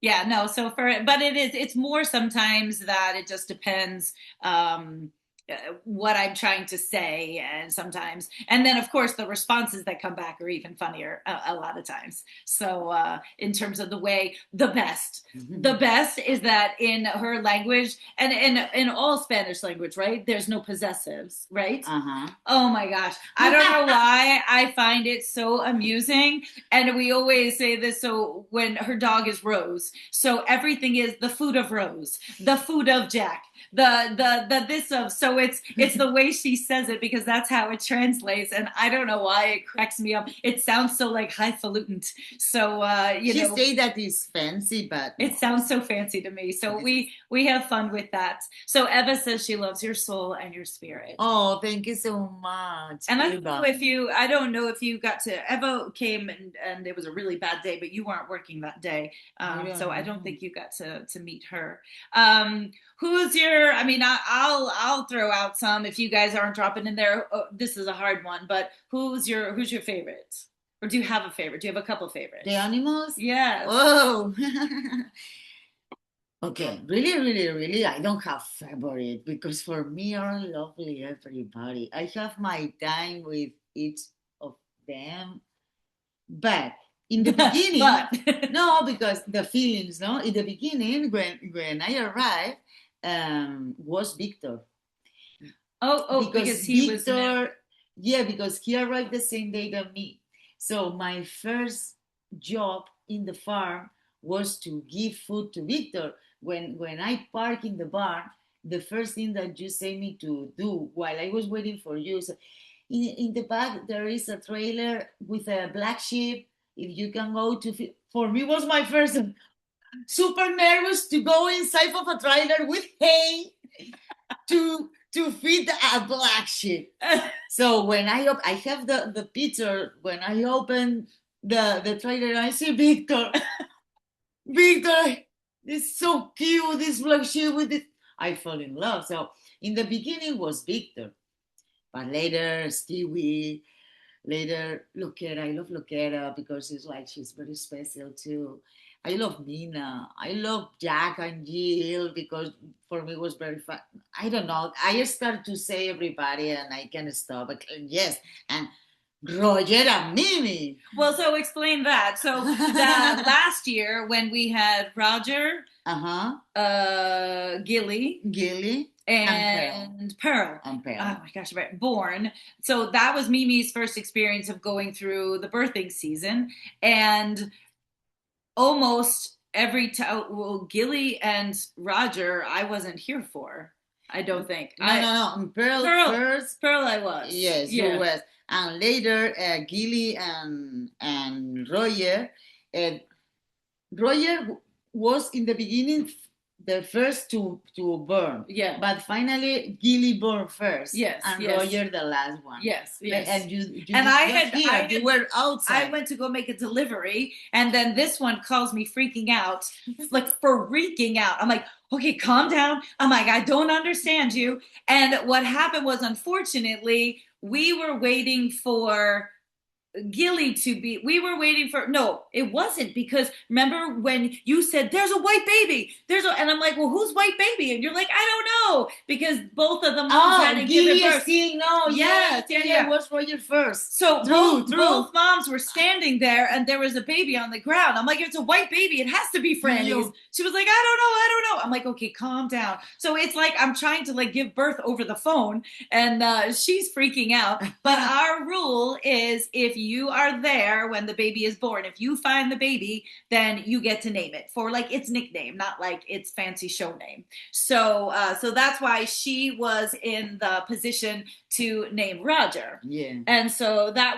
Yeah, no. So but it's more sometimes that it just depends what I'm trying to say, and then of course the responses that come back are even funnier a lot of times. So in terms of the best is that in her language and in all Spanish language, right? There's no possessives, right? Oh my gosh, I don't know why I find it so amusing, and we always say this. So when her dog is Rose, so everything is the food of Rose, the food of Jack, the this of. So it's the way she says it because that's how it translates, and I don't know why it cracks me up. It sounds so like highfalutin. So she say that is fancy, but it sounds so fancy to me. So we have fun with that. So Eva says she loves your soul and your spirit. Oh, thank you so much. And I don't know if you got to. Eva came and it was a really bad day, but you weren't working that day, so I don't think you got to meet her. Who's your? I mean, I'll throw out some if you guys aren't dropping in there. Oh, this is a hard one, but who's your favorite? Or do you have a favorite? Do you have a couple favorites? The animals? Yes. Whoa. Okay, really, I don't have favorite because for me are lovely everybody. I have my time with each damn. But in the beginning, no, because the feelings, no, in the beginning, when I arrived, was Victor. Because he was new. Yeah, because he arrived the same day than me. So my first job in the farm was to give food to Victor. When I park in the barn, the first thing that you say me to do while I was waiting for you, so in the back there is a trailer with a black sheep. If you can go to, for me was my first, super nervous to go inside of a trailer with hay to feed a black sheep. So when I have the picture, when I open the trailer, I see Victor. Victor, it's so cute, this black sheep with it. I fell in love. So in the beginning was Victor, but later Stewie, later Luquera. I love Luquera because it's like she's very special too. I love Nina. I love Jack and Jill because for me it was very fun. I don't know. I start to say everybody and I can't stop. But yes, and Roger and Mimi. Well, so explain that. So last year when we had Roger, Gilly, and Pearl. Oh my gosh, right. Born. So that was Mimi's first experience of going through the birthing season. And almost every time, well, Gilly and Roger, I wasn't here for. I don't think. No. Pearl first. Pearl, I was. Yes, yeah. You was. And later, Gilly and Roger. Roger was in the beginning the first to burn. Yeah. But finally, Gilly burned first. Yes. And yes. Roger the last one. Yes. Yes. And you were outside. I went to go make a delivery, and then this one calls me freaking out, like freaking out. I'm like, okay, calm down. I'm like, I don't understand you. And what happened was, unfortunately, we were waiting for Gilly no, it wasn't, because remember when you said there's a white baby, and I'm like, well, who's white baby? And you're like, I don't know, because both of the moms hadn't given birth. Yeah, it was Roger first. So both moms were standing there, and there was a baby on the ground. I'm like, if it's a white baby, it has to be Franny's. She was like, I don't know. I'm like, okay, calm down. So it's like I'm trying to like give birth over the phone, and she's freaking out. But our rule is, if you are there when the baby is born, if you find the baby, then you get to name it for like its nickname, not like its fancy show name. So that's why she was in the position to name Roger. Yeah. And so that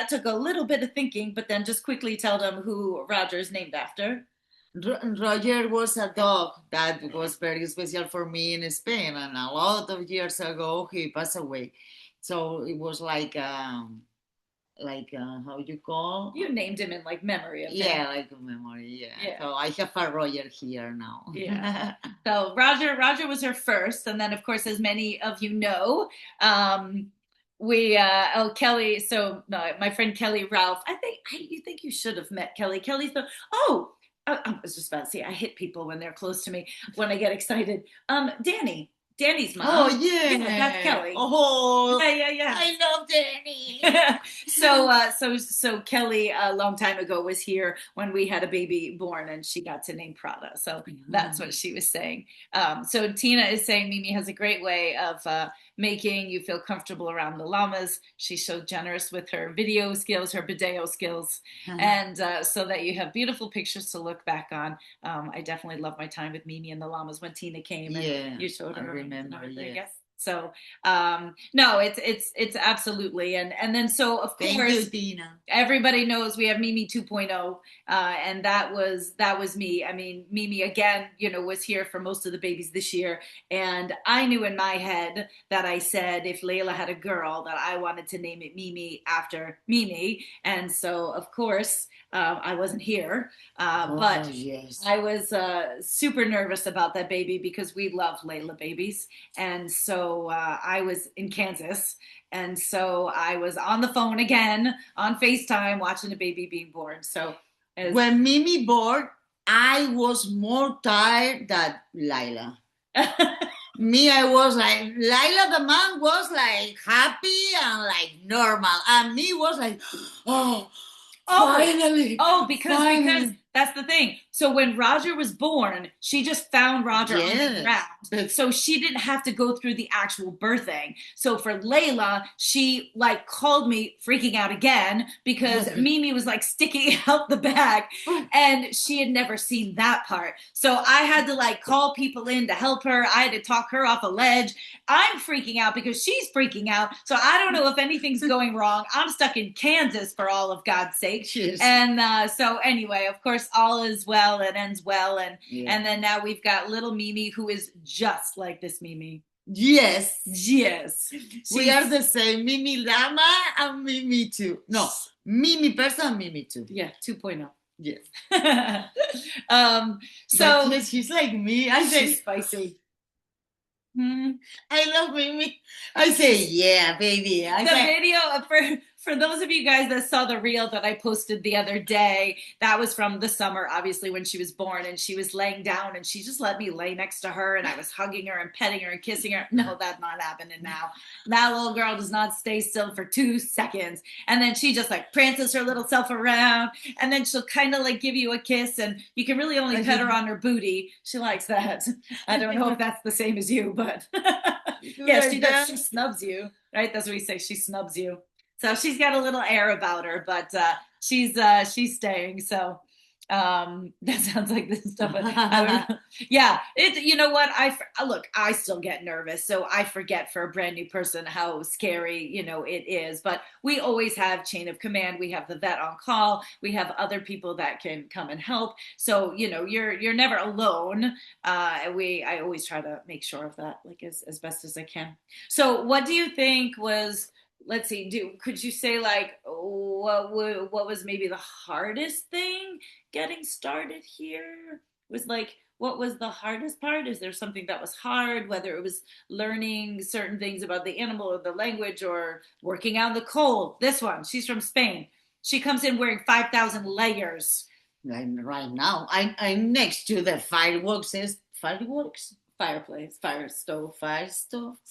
took a little bit of thinking, but then just quickly tell them who Roger is named after. Roger was a dog that was very special for me in Spain, and a lot of years ago he passed away. So it was like how you call? You named him in like memory of him. Yeah, like a memory. Yeah. So I have a Roger here now. Yeah. So Roger was her first, and then of course, as many of you know, Kelly. So no, my friend Kelly Ralph. You think you should have met Kelly. Kelly's I was just about to say, I hit people when they're close to me when I get excited. Danny's mom. Oh yeah, that's Kelly. Oh yeah. I love Danny. So Kelly a long time ago was here when we had a baby born, and she got to name Prada. So that's what she was saying. So Tina is saying Mimi has a great way of making you feel comfortable around the llamas. She's so generous with her video skills, her video skills, and so that you have beautiful pictures to look back on. I definitely love my time with Mimi and the llamas when Tina came and you showed her. Yes. So no, it's absolutely, and then so of course everybody knows we have Mimi 2.0, and that was me. I mean, Mimi again, was here for most of the babies this year, and I knew in my head that I said if Layla had a girl that I wanted to name it Mimi after Mimi, and so of course I wasn't here, but yes. I was super nervous about that baby because we love Layla babies, and so I was in Kansas, and so I was on the phone again on FaceTime watching the baby being born. So when Mimi born, I was more tired than Layla. Me, I was like, Lila the man was like happy and like normal. And me was like, oh, finally. Because that's the thing. So when Roger was born, she just found Roger on the ground. So she didn't have to go through the actual birthing. So for Layla, she like called me freaking out again because Mimi was like sticking out the back and she had never seen that part. So I had to like call people in to help her. I had to talk her off a ledge. I'm freaking out because she's freaking out. So I don't know if anything's going wrong. I'm stuck in Kansas for all of God's sake. Cheers. And so anyway, of course, all is well and ends well. And then now we've got little Mimi who is just like this Mimi. Yes. We are the same. Mimi Lama and Mimi too. No, Mimi person and Mimi too. Yeah, 2.0. Yes. So yes, she's like me. I say spicy. I love Mimi. I say, yeah, baby. Video for those of you guys that saw the reel that I posted the other day, that was from the summer, obviously, when she was born, and she was laying down, and she just let me lay next to her, and I was hugging her and petting her and kissing her. No, that's not happening now. That little girl does not stay still for 2 seconds, and then she just like prances her little self around, and then she'll kind of like give you a kiss, and you can really only pet her on her booty. She likes that. I don't know if that's the same as you, but yes, she does. She snubs you, right? That's what we say. She snubs you. So she's got a little air about her, but she's staying. So that sounds like this stuff. Yeah, you know what? I still get nervous, so I forget for a brand new person how scary it is. But we always have chain of command. We have the vet on call. We have other people that can come and help. So you're never alone. I always try to make sure of that, like as best as I can. So what do you think was? Let's see. Could you say like what was maybe the hardest thing getting started here? Was like what was the hardest part? Is there something that was hard, whether it was learning certain things about the animal or the language or working out in the cold? This one, she's from Spain. She comes in wearing 5,000 layers. Right now, I'm next to the fireworks. Fireplace, fire stove.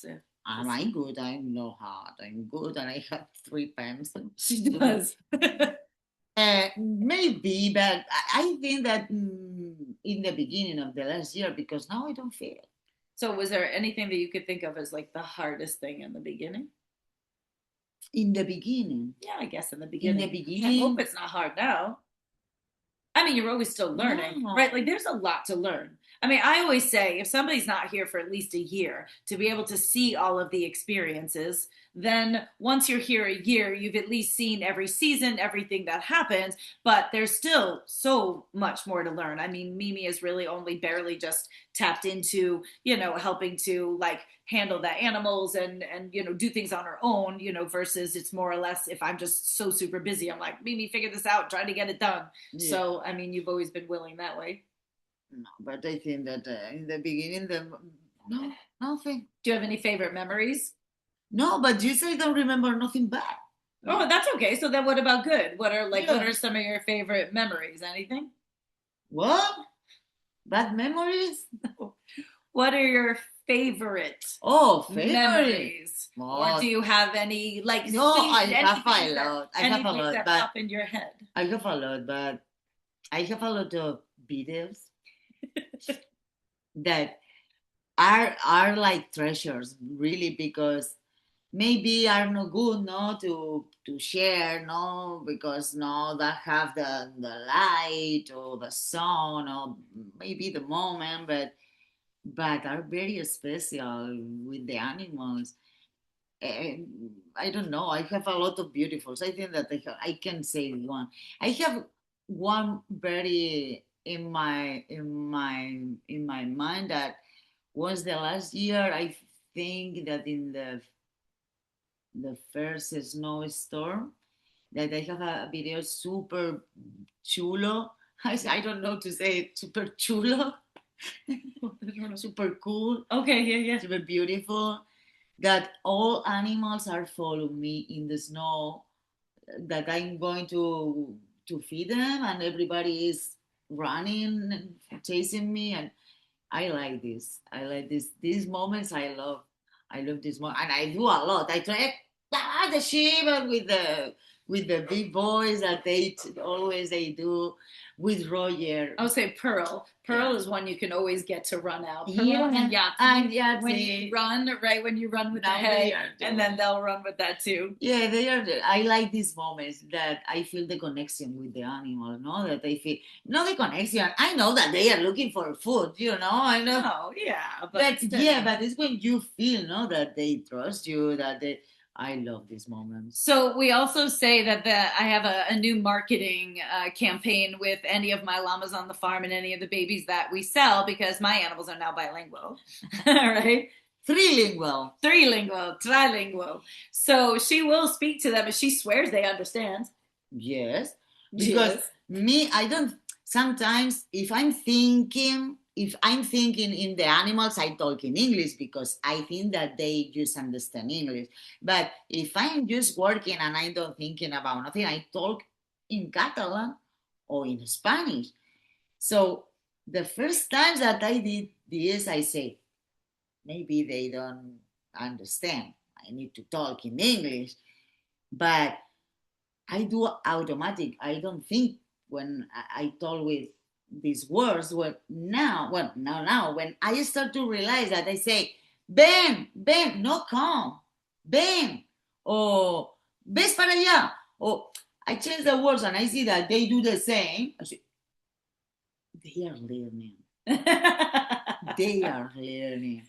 Yeah. Am I good? I'm not hard. I'm good, and I have 3 pens. She does. Maybe, but I think that in the beginning of the last year, because now I don't feel. So was there anything that you could think of as like the hardest thing in the beginning? In the beginning? Yeah, I guess in the beginning. I hope it's not hard now. I mean, you're always still learning, right? Like there's a lot to learn. I mean, I always say if somebody's not here for at least a year to be able to see all of the experiences, then once you're here a year, you've at least seen every season, everything that happens, but there's still so much more to learn. I mean, Mimi is really only barely just tapped into, helping to like handle the animals and do things on her own, versus it's more or less if I'm just so super busy, I'm like, Mimi, figure this out, try to get it done. Yeah. So, I mean, you've always been willing that way. No, but I think that in the beginning, no, nothing. Do you have any favorite memories? No, but you say don't remember nothing bad. Oh, that's okay. So then what about good? What are some of your favorite memories? Anything? What? Bad memories? No. What are your favorite memories? Or do you have any No, I have a lot. I have a lot, but up in your head. I have a lot, but I have a lot of videos that are like treasures, really, because maybe are not good, to share, because that have the light or the sun or maybe the moment, but are very special with the animals. And I don't know. I have a lot of beautifuls. I think that I can say one. I have one very in my mind that was the last year. I think that in the first snowstorm, that I have a video super chulo. I don't know to say it, super chulo. Super cool. Okay, yeah. Super beautiful. That all animals are following me in the snow. That I'm going to feed them, and everybody is running and chasing me, and I like this. I like this. These moments I love this moment. And I do a lot. I try the shiver with the big boys that always they do with Roger. I would say Pearl. Pearl Yeah. is one you can always get to run out. Pearl Yeah. and Yahtzee. And Yahtzee. When you run, right when you run with the Now they head, are and then they'll run with that too. Yeah, they are. I like these moments that I feel the connection with the animal. No, that they feel no the connection. I know that they are looking for food. You know, I know. Oh, yeah, But yeah, but it's when you feel no that they trust you. That they. I love these moments. So we also say that I have a new marketing campaign with any of my llamas on the farm and any of the babies that we sell, because my animals are now bilingual, right? Trilingual. Trilingual. So she will speak to them, and she swears they understand. Yes, because me, I don't. Sometimes if I'm thinking in the animals, I talk in English because I think that they just understand English. But if I'm just working and I don't thinking about nothing, I talk in Catalan or in Spanish. So the first time that I did this, I say, maybe they don't understand. I need to talk in English. But I do automatic. I don't think when I talk with these words. Now, when I start to realize that I say, ven, no come, ven, or ves para allá, or I change the words and I see that they do the same. I say, they are learning. They are learning.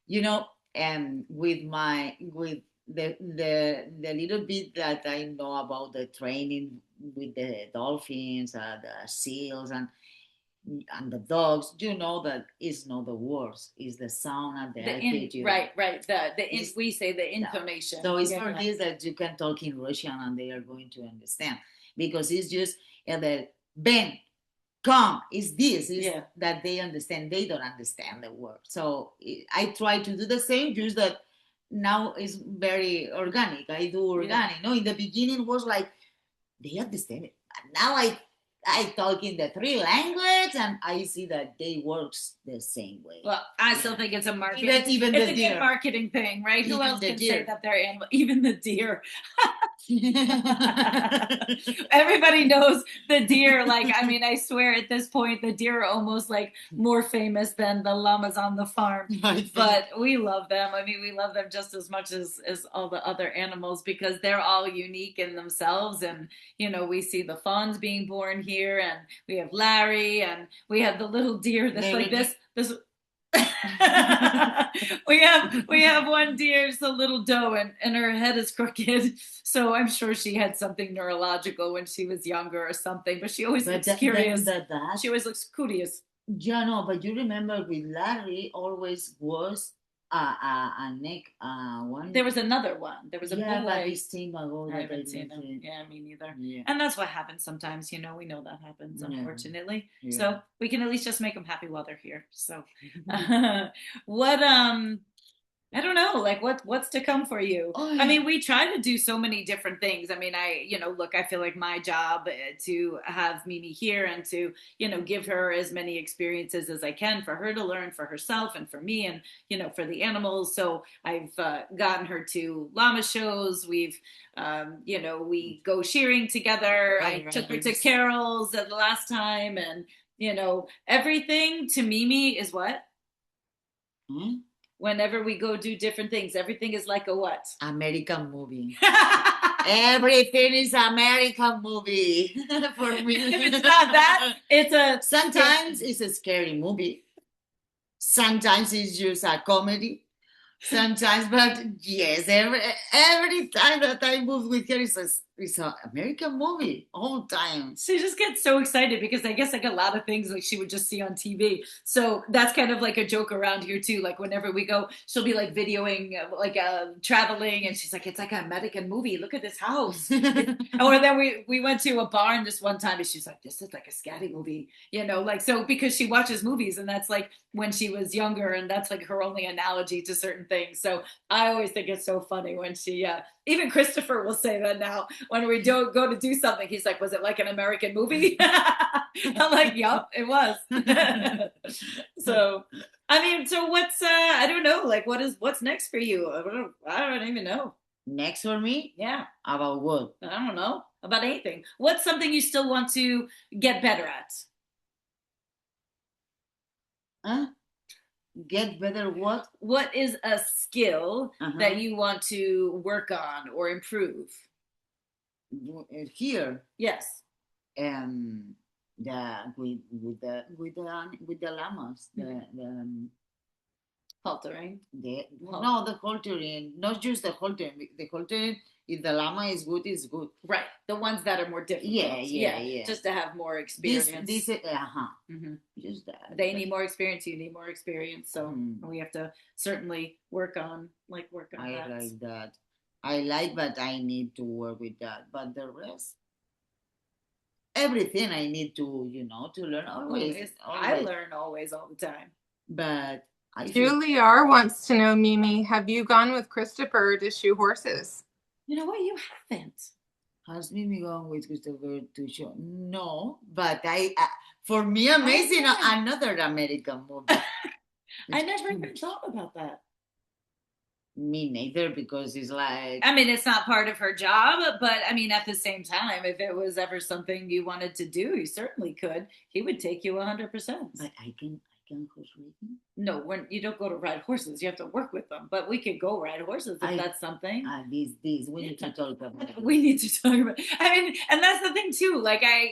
You know, and with the little bit that I know about the training with the dolphins, the seals, and the dogs, you know that it's not the words, it's the sound and the attitude. Right. We say the information. So it's for this that you can talk in Russian and they are going to understand, because it's just the ben, come, is this that they understand. They don't understand the word. So I try to do the same, just that now it's very organic. I do organic. No, in the beginning it was like they understand it. But now I talk in the three language and I see that they works the same way. Well, I still think it's a marketing. Even it's the a deer. Good marketing thing, right? Even who else can deer. say that they're animal? Even the deer. Everybody knows the deer. Like, I mean, I swear at this point, the deer are almost like more famous than the llamas on the farm. But we love them. I mean, we love them just as much as all the other animals, because they're all unique in themselves. And, you know, we see the fawns being born here, and we have Larry, and we have the little deer that's like this. we have one deer, it's a little doe, and her head is crooked, so I'm sure she had something neurological when she was younger or something, but she always looks curious. She always looks curious. Yeah, no, but you remember with Larry always was a neck one. There was another one. There was a but this thing I haven't seen them. Yeah, me neither. Yeah. And that's what happens sometimes. You know, we know that happens, unfortunately. Yeah. So we can at least just make them happy while they're here. So, what I don't know, like what's to come for you? Oh, yeah. I mean, we try to do so many different things. I mean, I feel like my job to have Mimi here and to, give her as many experiences as I can for her to learn for herself and for me and, for the animals. So I've gotten her to llama shows. We've, we go shearing together. Right, I took her to Carol's the last time, and, everything to Mimi is what? Hmm? Whenever we go do different things, everything is like a what? American movie. Everything is American movie for me. If it's not that, sometimes it's a scary movie. Sometimes it's just a comedy. Sometimes, but yes, every time that I move with her, it's an American movie all the time. She just gets so excited because I guess like a lot of things like she would just see on TV. So that's kind of like a joke around here too. Like whenever we go, she'll be like videoing traveling, and she's like, it's like an American movie. Look at this house. Or then we went to a barn this one time, and she's like, this is like a scary movie, so because she watches movies, and that's like when she was younger, and that's like her only analogy to certain things. So I always think it's so funny when she even Christopher will say that now when we do go to do something, he's like, was it like an American movie? I'm like, yup, it was. So, I mean, so what's, I don't know, like, what's next for you? I don't even know. Next for me? Yeah. About what? I don't know about anything. What's something you still want to get better at? Huh? Get better what? What is a skill Uh-huh. that you want to work on or improve? Here. Yes. The with the llamas, Haltering. No, the haltering, not just the haltering. The haltering, if the llama is good, is good. Right, the ones that are more difficult. Yeah. Just to have more experience. This Mm-hmm. Just that. They need more experience. You need more experience. So we have to certainly work on that. I like that. I like, but I need to work with that. But the rest, everything I need to, to learn always. I learn always, all the time. But Julie R wants to know, Mimi, have you gone with Christopher to shoe horses? You know what? You haven't. Has Mimi gone with Christopher to show? No, but for me, amazing. Another American movie. I never even thought about that. Me neither, because it's like, I mean, it's not part of her job, but I mean, at the same time, if it was ever something you wanted to do, you certainly could. He would take you 100%. But I can horse riding. No, when you don't go to ride horses, you have to work with them. But we could go ride horses if that's something. We need to talk about it. We need to talk about it. I mean, and that's the thing too. Like I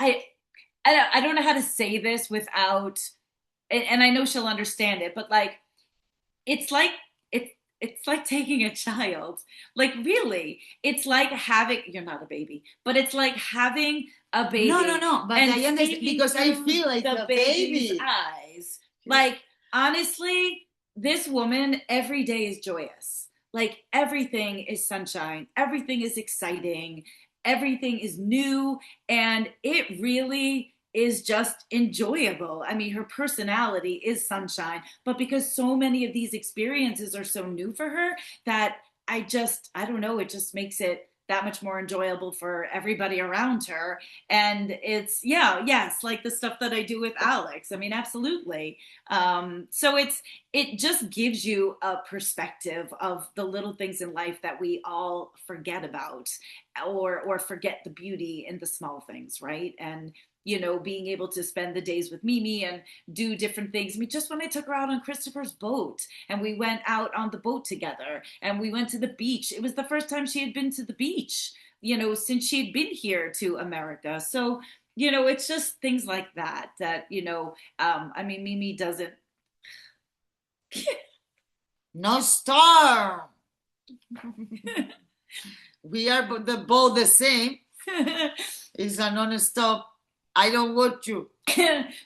don't know how to say this without, and I know she'll understand it, but like, it's like taking a child. Like really, it's like having, you're not a baby, but it's like having a baby. No. But I understand, because I feel like the baby's eyes. Like honestly, this woman every day is joyous. Like everything is sunshine. Everything is exciting. Everything is new, and it really is just enjoyable. I mean, her personality is sunshine, but because so many of these experiences are so new for her, that I don't know, it just makes it that much more enjoyable for everybody around her. And it's, yes, like the stuff that I do with Alex. I mean, absolutely. So it just gives you a perspective of the little things in life that we all forget about, or forget the beauty in the small things, right? And being able to spend the days with Mimi and do different things. I mean, just when I took her out on Christopher's boat and we went out on the boat together and we went to the beach. It was the first time she had been to the beach, since she'd been here to America. So, it's just things like that, I mean, Mimi doesn't. No storm. We are both the same. It's a non-stop. I don't want you.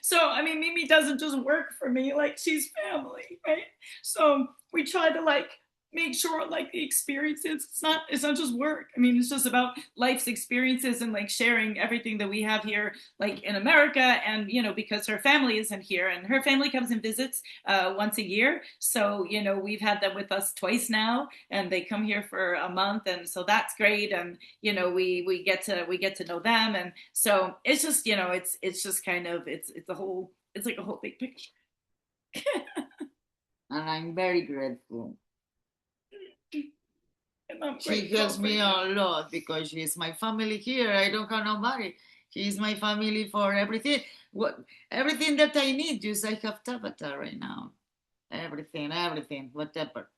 So, I mean, Mimi doesn't just work for me. Like, she's family, right? So we try to, like, make sure, like, the experiences, it's not just work. I mean, it's just about life's experiences and, like, sharing everything that we have here, like, in America. And, because her family isn't here, and her family comes and visits once a year. So, we've had them with us twice now, and they come here for a month. And so that's great. And, we get to know them. And so it's just, it's just kind of, it's like a whole big picture. And I'm very grateful. She helps me a lot, because she's my family here. I don't have nobody. She's my family for everything. Everything that I need. Just I have Tabata right now. Everything, whatever.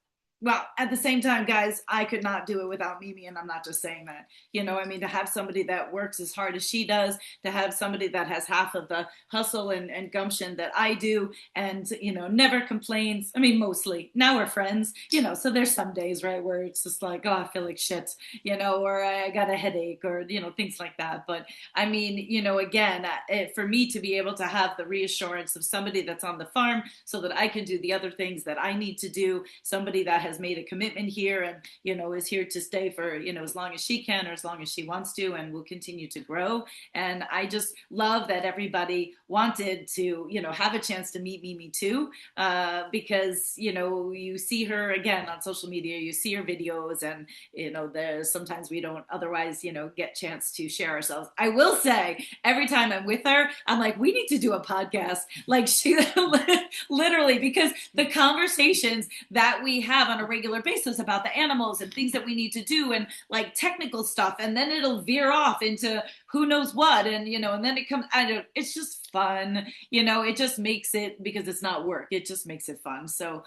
Well, at the same time, guys, I could not do it without Mimi, and I'm not just saying that. I mean, to have somebody that works as hard as she does, to have somebody that has half of the hustle and gumption that I do, and, never complains. I mean, mostly. Now we're friends, so there's some days, right, where it's just like, oh, I feel like shit, or I got a headache, or, things like that. But, I mean, again, for me to be able to have the reassurance of somebody that's on the farm so that I can do the other things that I need to do, somebody that has has made a commitment here and, is here to stay for, as long as she can or as long as she wants to, and will continue to grow. And I just love that everybody wanted to, have a chance to meet Mimi too, because, you see her again on social media, you see her videos, and, there's sometimes we don't otherwise, get chance to share ourselves. I will say every time I'm with her, I'm like, we need to do a podcast. Like she literally, because the conversations that we have on a regular basis about the animals and things that we need to do and like technical stuff, and then it'll veer off into who knows what, and and then it comes, it's just fun, it just makes it, because it's not work, it just makes it fun. So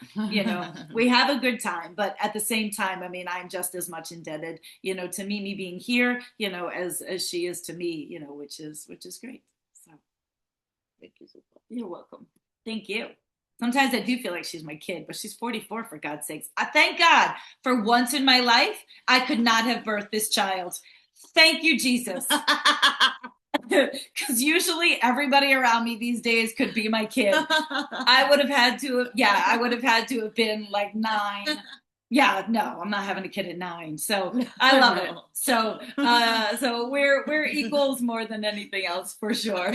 we have a good time, but at the same time, I mean, I'm just as much indebted to Mimi being here as she is to me, which is great. So Thank you so much. You're welcome. Thank you. Sometimes I do feel like she's my kid, but she's 44, for God's sakes. I thank God for once in my life, I could not have birthed this child. Thank you, Jesus. Because usually everybody around me these days could be my kid. I would have had to have been like 9. Yeah, no, I'm not having a kid at 9. So I love it. So we're equals more than anything else, for sure.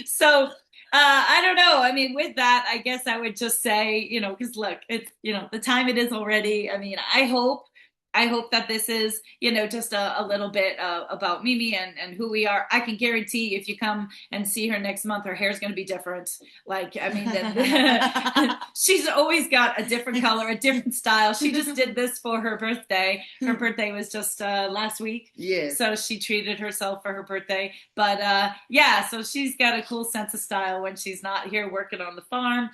So I don't know. I mean, with that, I guess I would just say, because look, it's, the time it is already. I mean, I hope that this is, just a little bit about Mimi and who we are. I can guarantee if you come and see her next month, her hair's going to be different. Like, I mean, she's always got a different color, a different style. She just did this for her birthday. Her birthday was just last week. Yes. So she treated herself for her birthday. But so she's got a cool sense of style when she's not here working on the farm.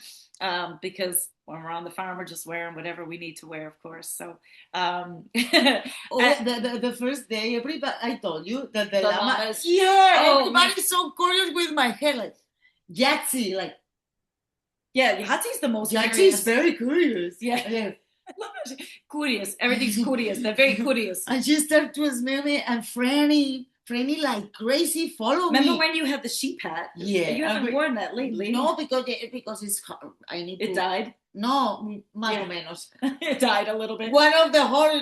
Because when we're on the farm, we're just wearing whatever we need to wear, of course. So, the first day, everybody, I told you that the llama, everybody's so curious with my hair, like Yahtzee, like. Yeah, Yahtzee is the most Yahtzee curious. is very curious. Yeah. I love it. Curious. Everything's curious. They're very curious. And she started to smell me, and Franny like crazy follow me. Remember when you had the sheep hat? Yeah. You haven't worn that lately. No, because it's I need to. It died? No, más o menos. It died a little bit. One of the horror.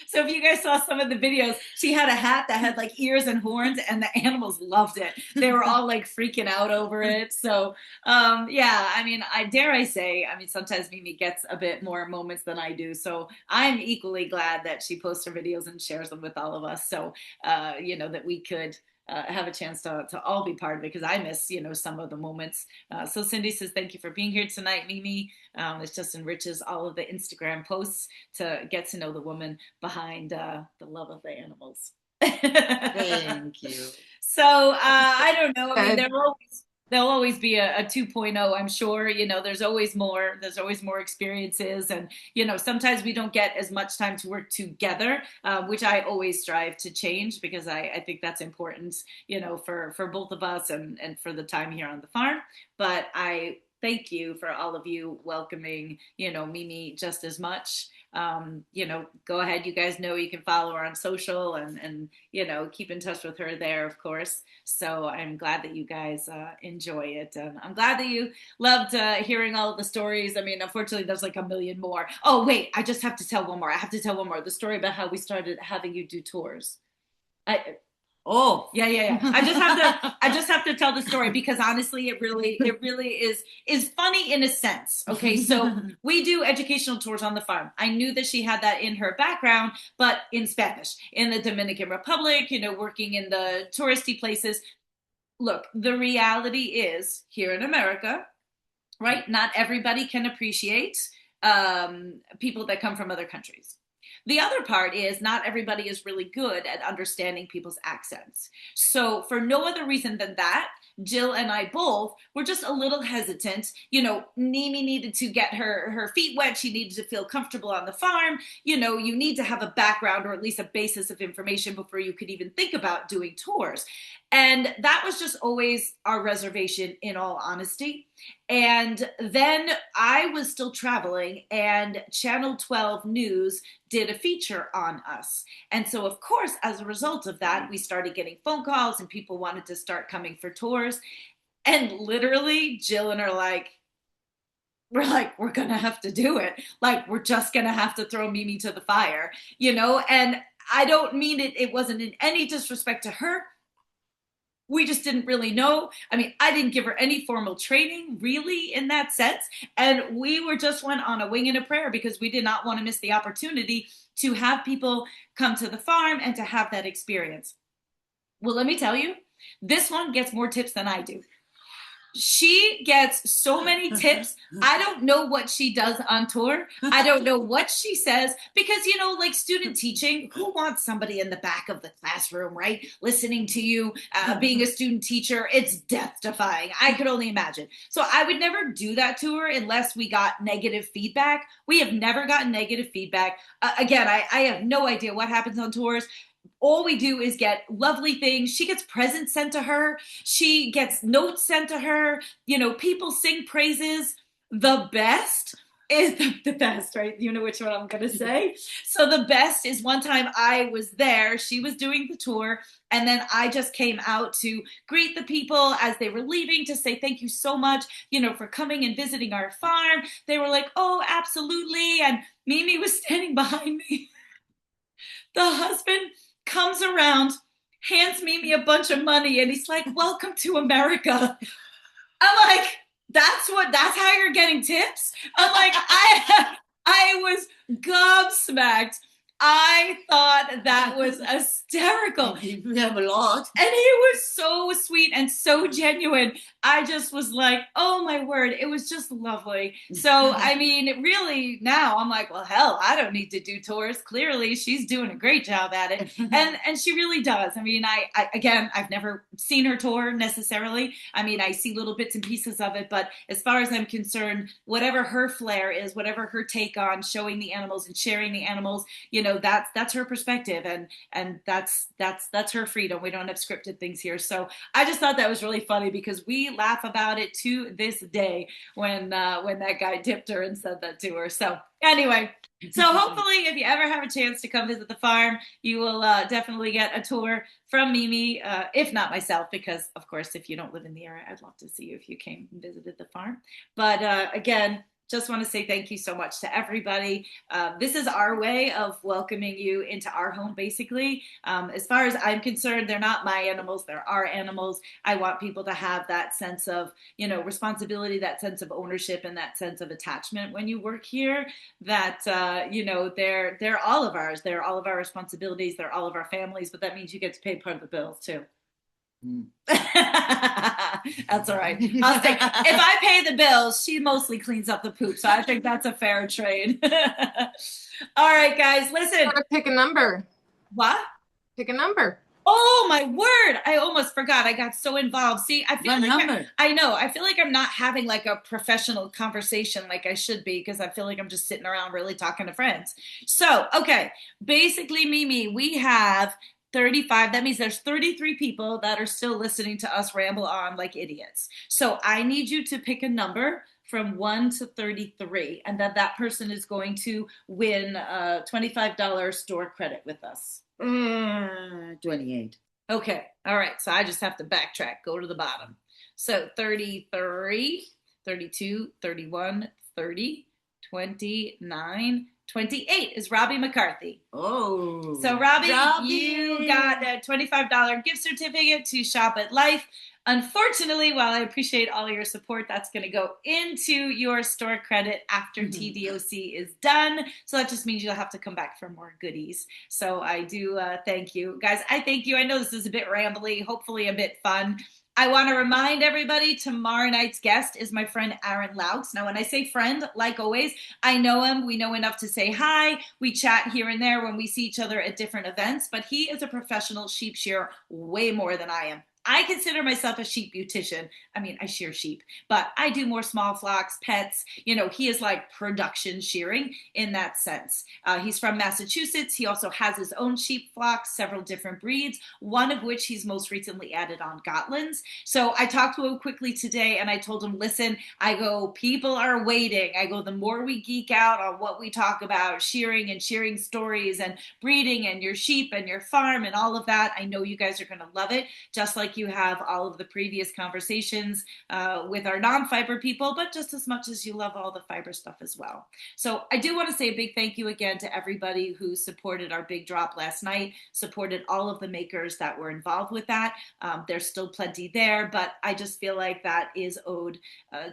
So if you guys saw some of the videos, she had a hat that had like ears and horns, and the animals loved it. They were all like freaking out over it. So I mean, I say, sometimes Mimi gets a bit more moments than I do. So I'm equally glad that she posts her videos and shares them with all of us. So, that we could have a chance to all be part of it, because I miss, some of the moments. So Cindy says, thank you for being here tonight, Mimi. It just enriches all of the Instagram posts to get to know the woman behind the love of the animals. Thank you. So I don't know. I mean, there'll always be a 2.0, I'm sure. There's always more experiences, and sometimes we don't get as much time to work together, which I always strive to change, because I think that's important, for both of us and for the time here on the farm. But I thank you for all of you welcoming, Mimi just as much. Go ahead. You guys know you can follow her on social and keep in touch with her there, of course. So I'm glad that you guys enjoy it. And I'm glad that you loved hearing all of the stories. I mean, unfortunately, there's like a million more. Oh, wait, I just have to tell one more. The story about how we started having you do tours. Oh, yeah. I just have to tell the story, because honestly, it really is funny in a sense. Okay. So we do educational tours on the farm. I knew that she had that in her background, but in Spanish, in the Dominican Republic, working in the touristy places. Look, the reality is here in America, right? Not everybody can appreciate people that come from other countries. The other part is not everybody is really good at understanding people's accents. So for no other reason than that, Jill and I both were just a little hesitant. Mimi needed to get her feet wet. She needed to feel comfortable on the farm. You need to have a background, or at least a basis of information, before you could even think about doing tours. And that was just always our reservation, in all honesty. And then I was still traveling, and Channel 12 News did a feature on us. And so, of course, as a result of that, we started getting phone calls, and people wanted to start coming for tours. And literally, Jill and her like, we're like, we're gonna have to do it. Like, we're just gonna have to throw Mimi to the fire, you know? And I don't mean it wasn't in any disrespect to her. We just didn't really know. I mean, I didn't give her any formal training really in that sense. And we were just went on a wing and a prayer because we did not want to miss the opportunity to have people come to the farm and to have that experience. Well, let me tell you, this one gets more tips than I do. She gets so many tips. I don't know what she does on tour. I don't know what she says because, you know, like student teaching, who wants somebody in the back of the classroom, right? Listening to you, being a student teacher, it's death defying. I could only imagine. So I would never do that to her unless we got negative feedback. We have never gotten negative feedback. Again, I have no idea what happens on tours. All we do is get lovely things. She gets presents sent to her. She gets notes sent to her. You know, people sing praises. The best is the best, right? You know which one I'm going to say. So the best is one time I was there. She was doing the tour. And then I just came out to greet the people as they were leaving to say, thank you so much, you know, for coming and visiting our farm. They were like, oh, absolutely. And Mimi was standing behind me. The husband comes around, hands Mimi a bunch of money, and he's like, welcome to America. I'm like, that's how you're getting tips? I'm like, I was gobsmacked. I thought that was hysterical. You have a lot. And he was so sweet and so genuine. I just was like, oh my word, it was just lovely. So, I mean, really now I'm like, well, hell, I don't need to do tours. Clearly, she's doing a great job at it. And she really does. I mean, again, I've never seen her tour necessarily. I mean, I see little bits and pieces of it, but as far as I'm concerned, whatever her flair is, whatever her take on showing the animals and sharing the animals, you know, that's her perspective and that's her freedom. We don't have scripted things here. So I just thought that was really funny because we laugh about it to this day when that guy tipped her and said that to her. So anyway, so hopefully if you ever have a chance to come visit the farm, you will definitely get a tour from Mimi, if not myself, because of course, if you don't live in the area, I'd love to see you if you came and visited the farm. But again, just want to say thank you so much to everybody. This is our way of welcoming you into our home, basically. As far as I'm concerned, they're not my animals, they're our animals. I want people to have that sense of, you know, responsibility, that sense of ownership, and that sense of attachment when you work here, that, you know, they're all of ours. They're all of our responsibilities. They're all of our families, but that means you get to pay part of the bills too. That's all right. I'll say, if I pay the bills, she mostly cleans up the poop. So I think that's a fair trade. All right, guys, listen. Pick a number. What? Pick a number. Oh my word. I almost forgot. I got so involved. See, I feel like I know. I feel like I'm not having like a professional conversation like I should be because I feel like I'm just sitting around really talking to friends. So, okay. Basically, Mimi, we have 35. That means there's 33 people that are still listening to us ramble on like idiots. So I need you to pick a number from 1 to 33, and that person is going to win a $25 store credit with us. 28. Okay. All right. So I just have to backtrack, go to the bottom. So 33, 32, 31, 30, 29, 28 is Robbie McCarthy. Oh. So Robbie, you got a $25 gift certificate to Shop at Life. Unfortunately, while I appreciate all your support, that's going to go into your store credit after TDOC is done. So that just means you'll have to come back for more goodies. So I do thank you. Guys, I thank you. I know this is a bit rambly, hopefully a bit fun. I want to remind everybody tomorrow night's guest is my friend Aaron Laux. Now, when I say friend, like always, I know him. We know enough to say hi. We chat here and there when we see each other at different events, but he is a professional sheep shearer way more than I am. I consider myself a sheep beautician. I mean, I shear sheep, but I do more small flocks, pets. You know, he is like production shearing in that sense. He's from Massachusetts. He also has his own sheep flocks, several different breeds, one of which he's most recently added on Gotlands. So I talked to him quickly today and I told him, listen, I go, people are waiting. I go, the more we geek out on what we talk about, shearing and shearing stories and breeding and your sheep and your farm and all of that, I know you guys are going to love it, just like like you have all of the previous conversations with our non-fiber people, but just as much as you love all the fiber stuff as well. So I do want to say a big thank you again to everybody who supported our big drop last night, supported all of the makers that were involved with that. There's still plenty there, but I just feel like that is owed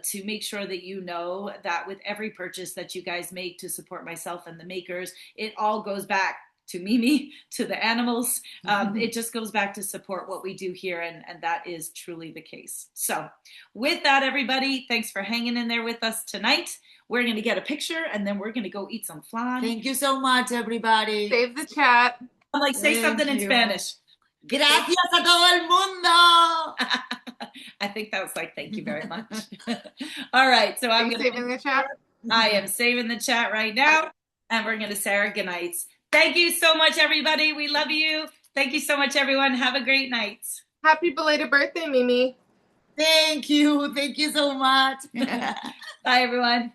to make sure that you know that with every purchase that you guys make to support myself and the makers, it all goes back to Mimi, to the animals. It just goes back to support what we do here, and that is truly the case. So with that, everybody, thanks for hanging in there with us tonight. We're going to get a picture, and then we're going to go eat some flan. Thank you so much, everybody. Save the chat. I'm like, say something in Spanish. Gracias a todo el mundo. I think that was like, thank you very much. All right, so I'm saving the chat. I am saving the chat right now, and we're going to say our good nights. Thank you so much, everybody. We love you. Thank you so much, everyone. Have a great night. Happy belated birthday, Mimi. Thank you. Thank you so much. Bye, everyone.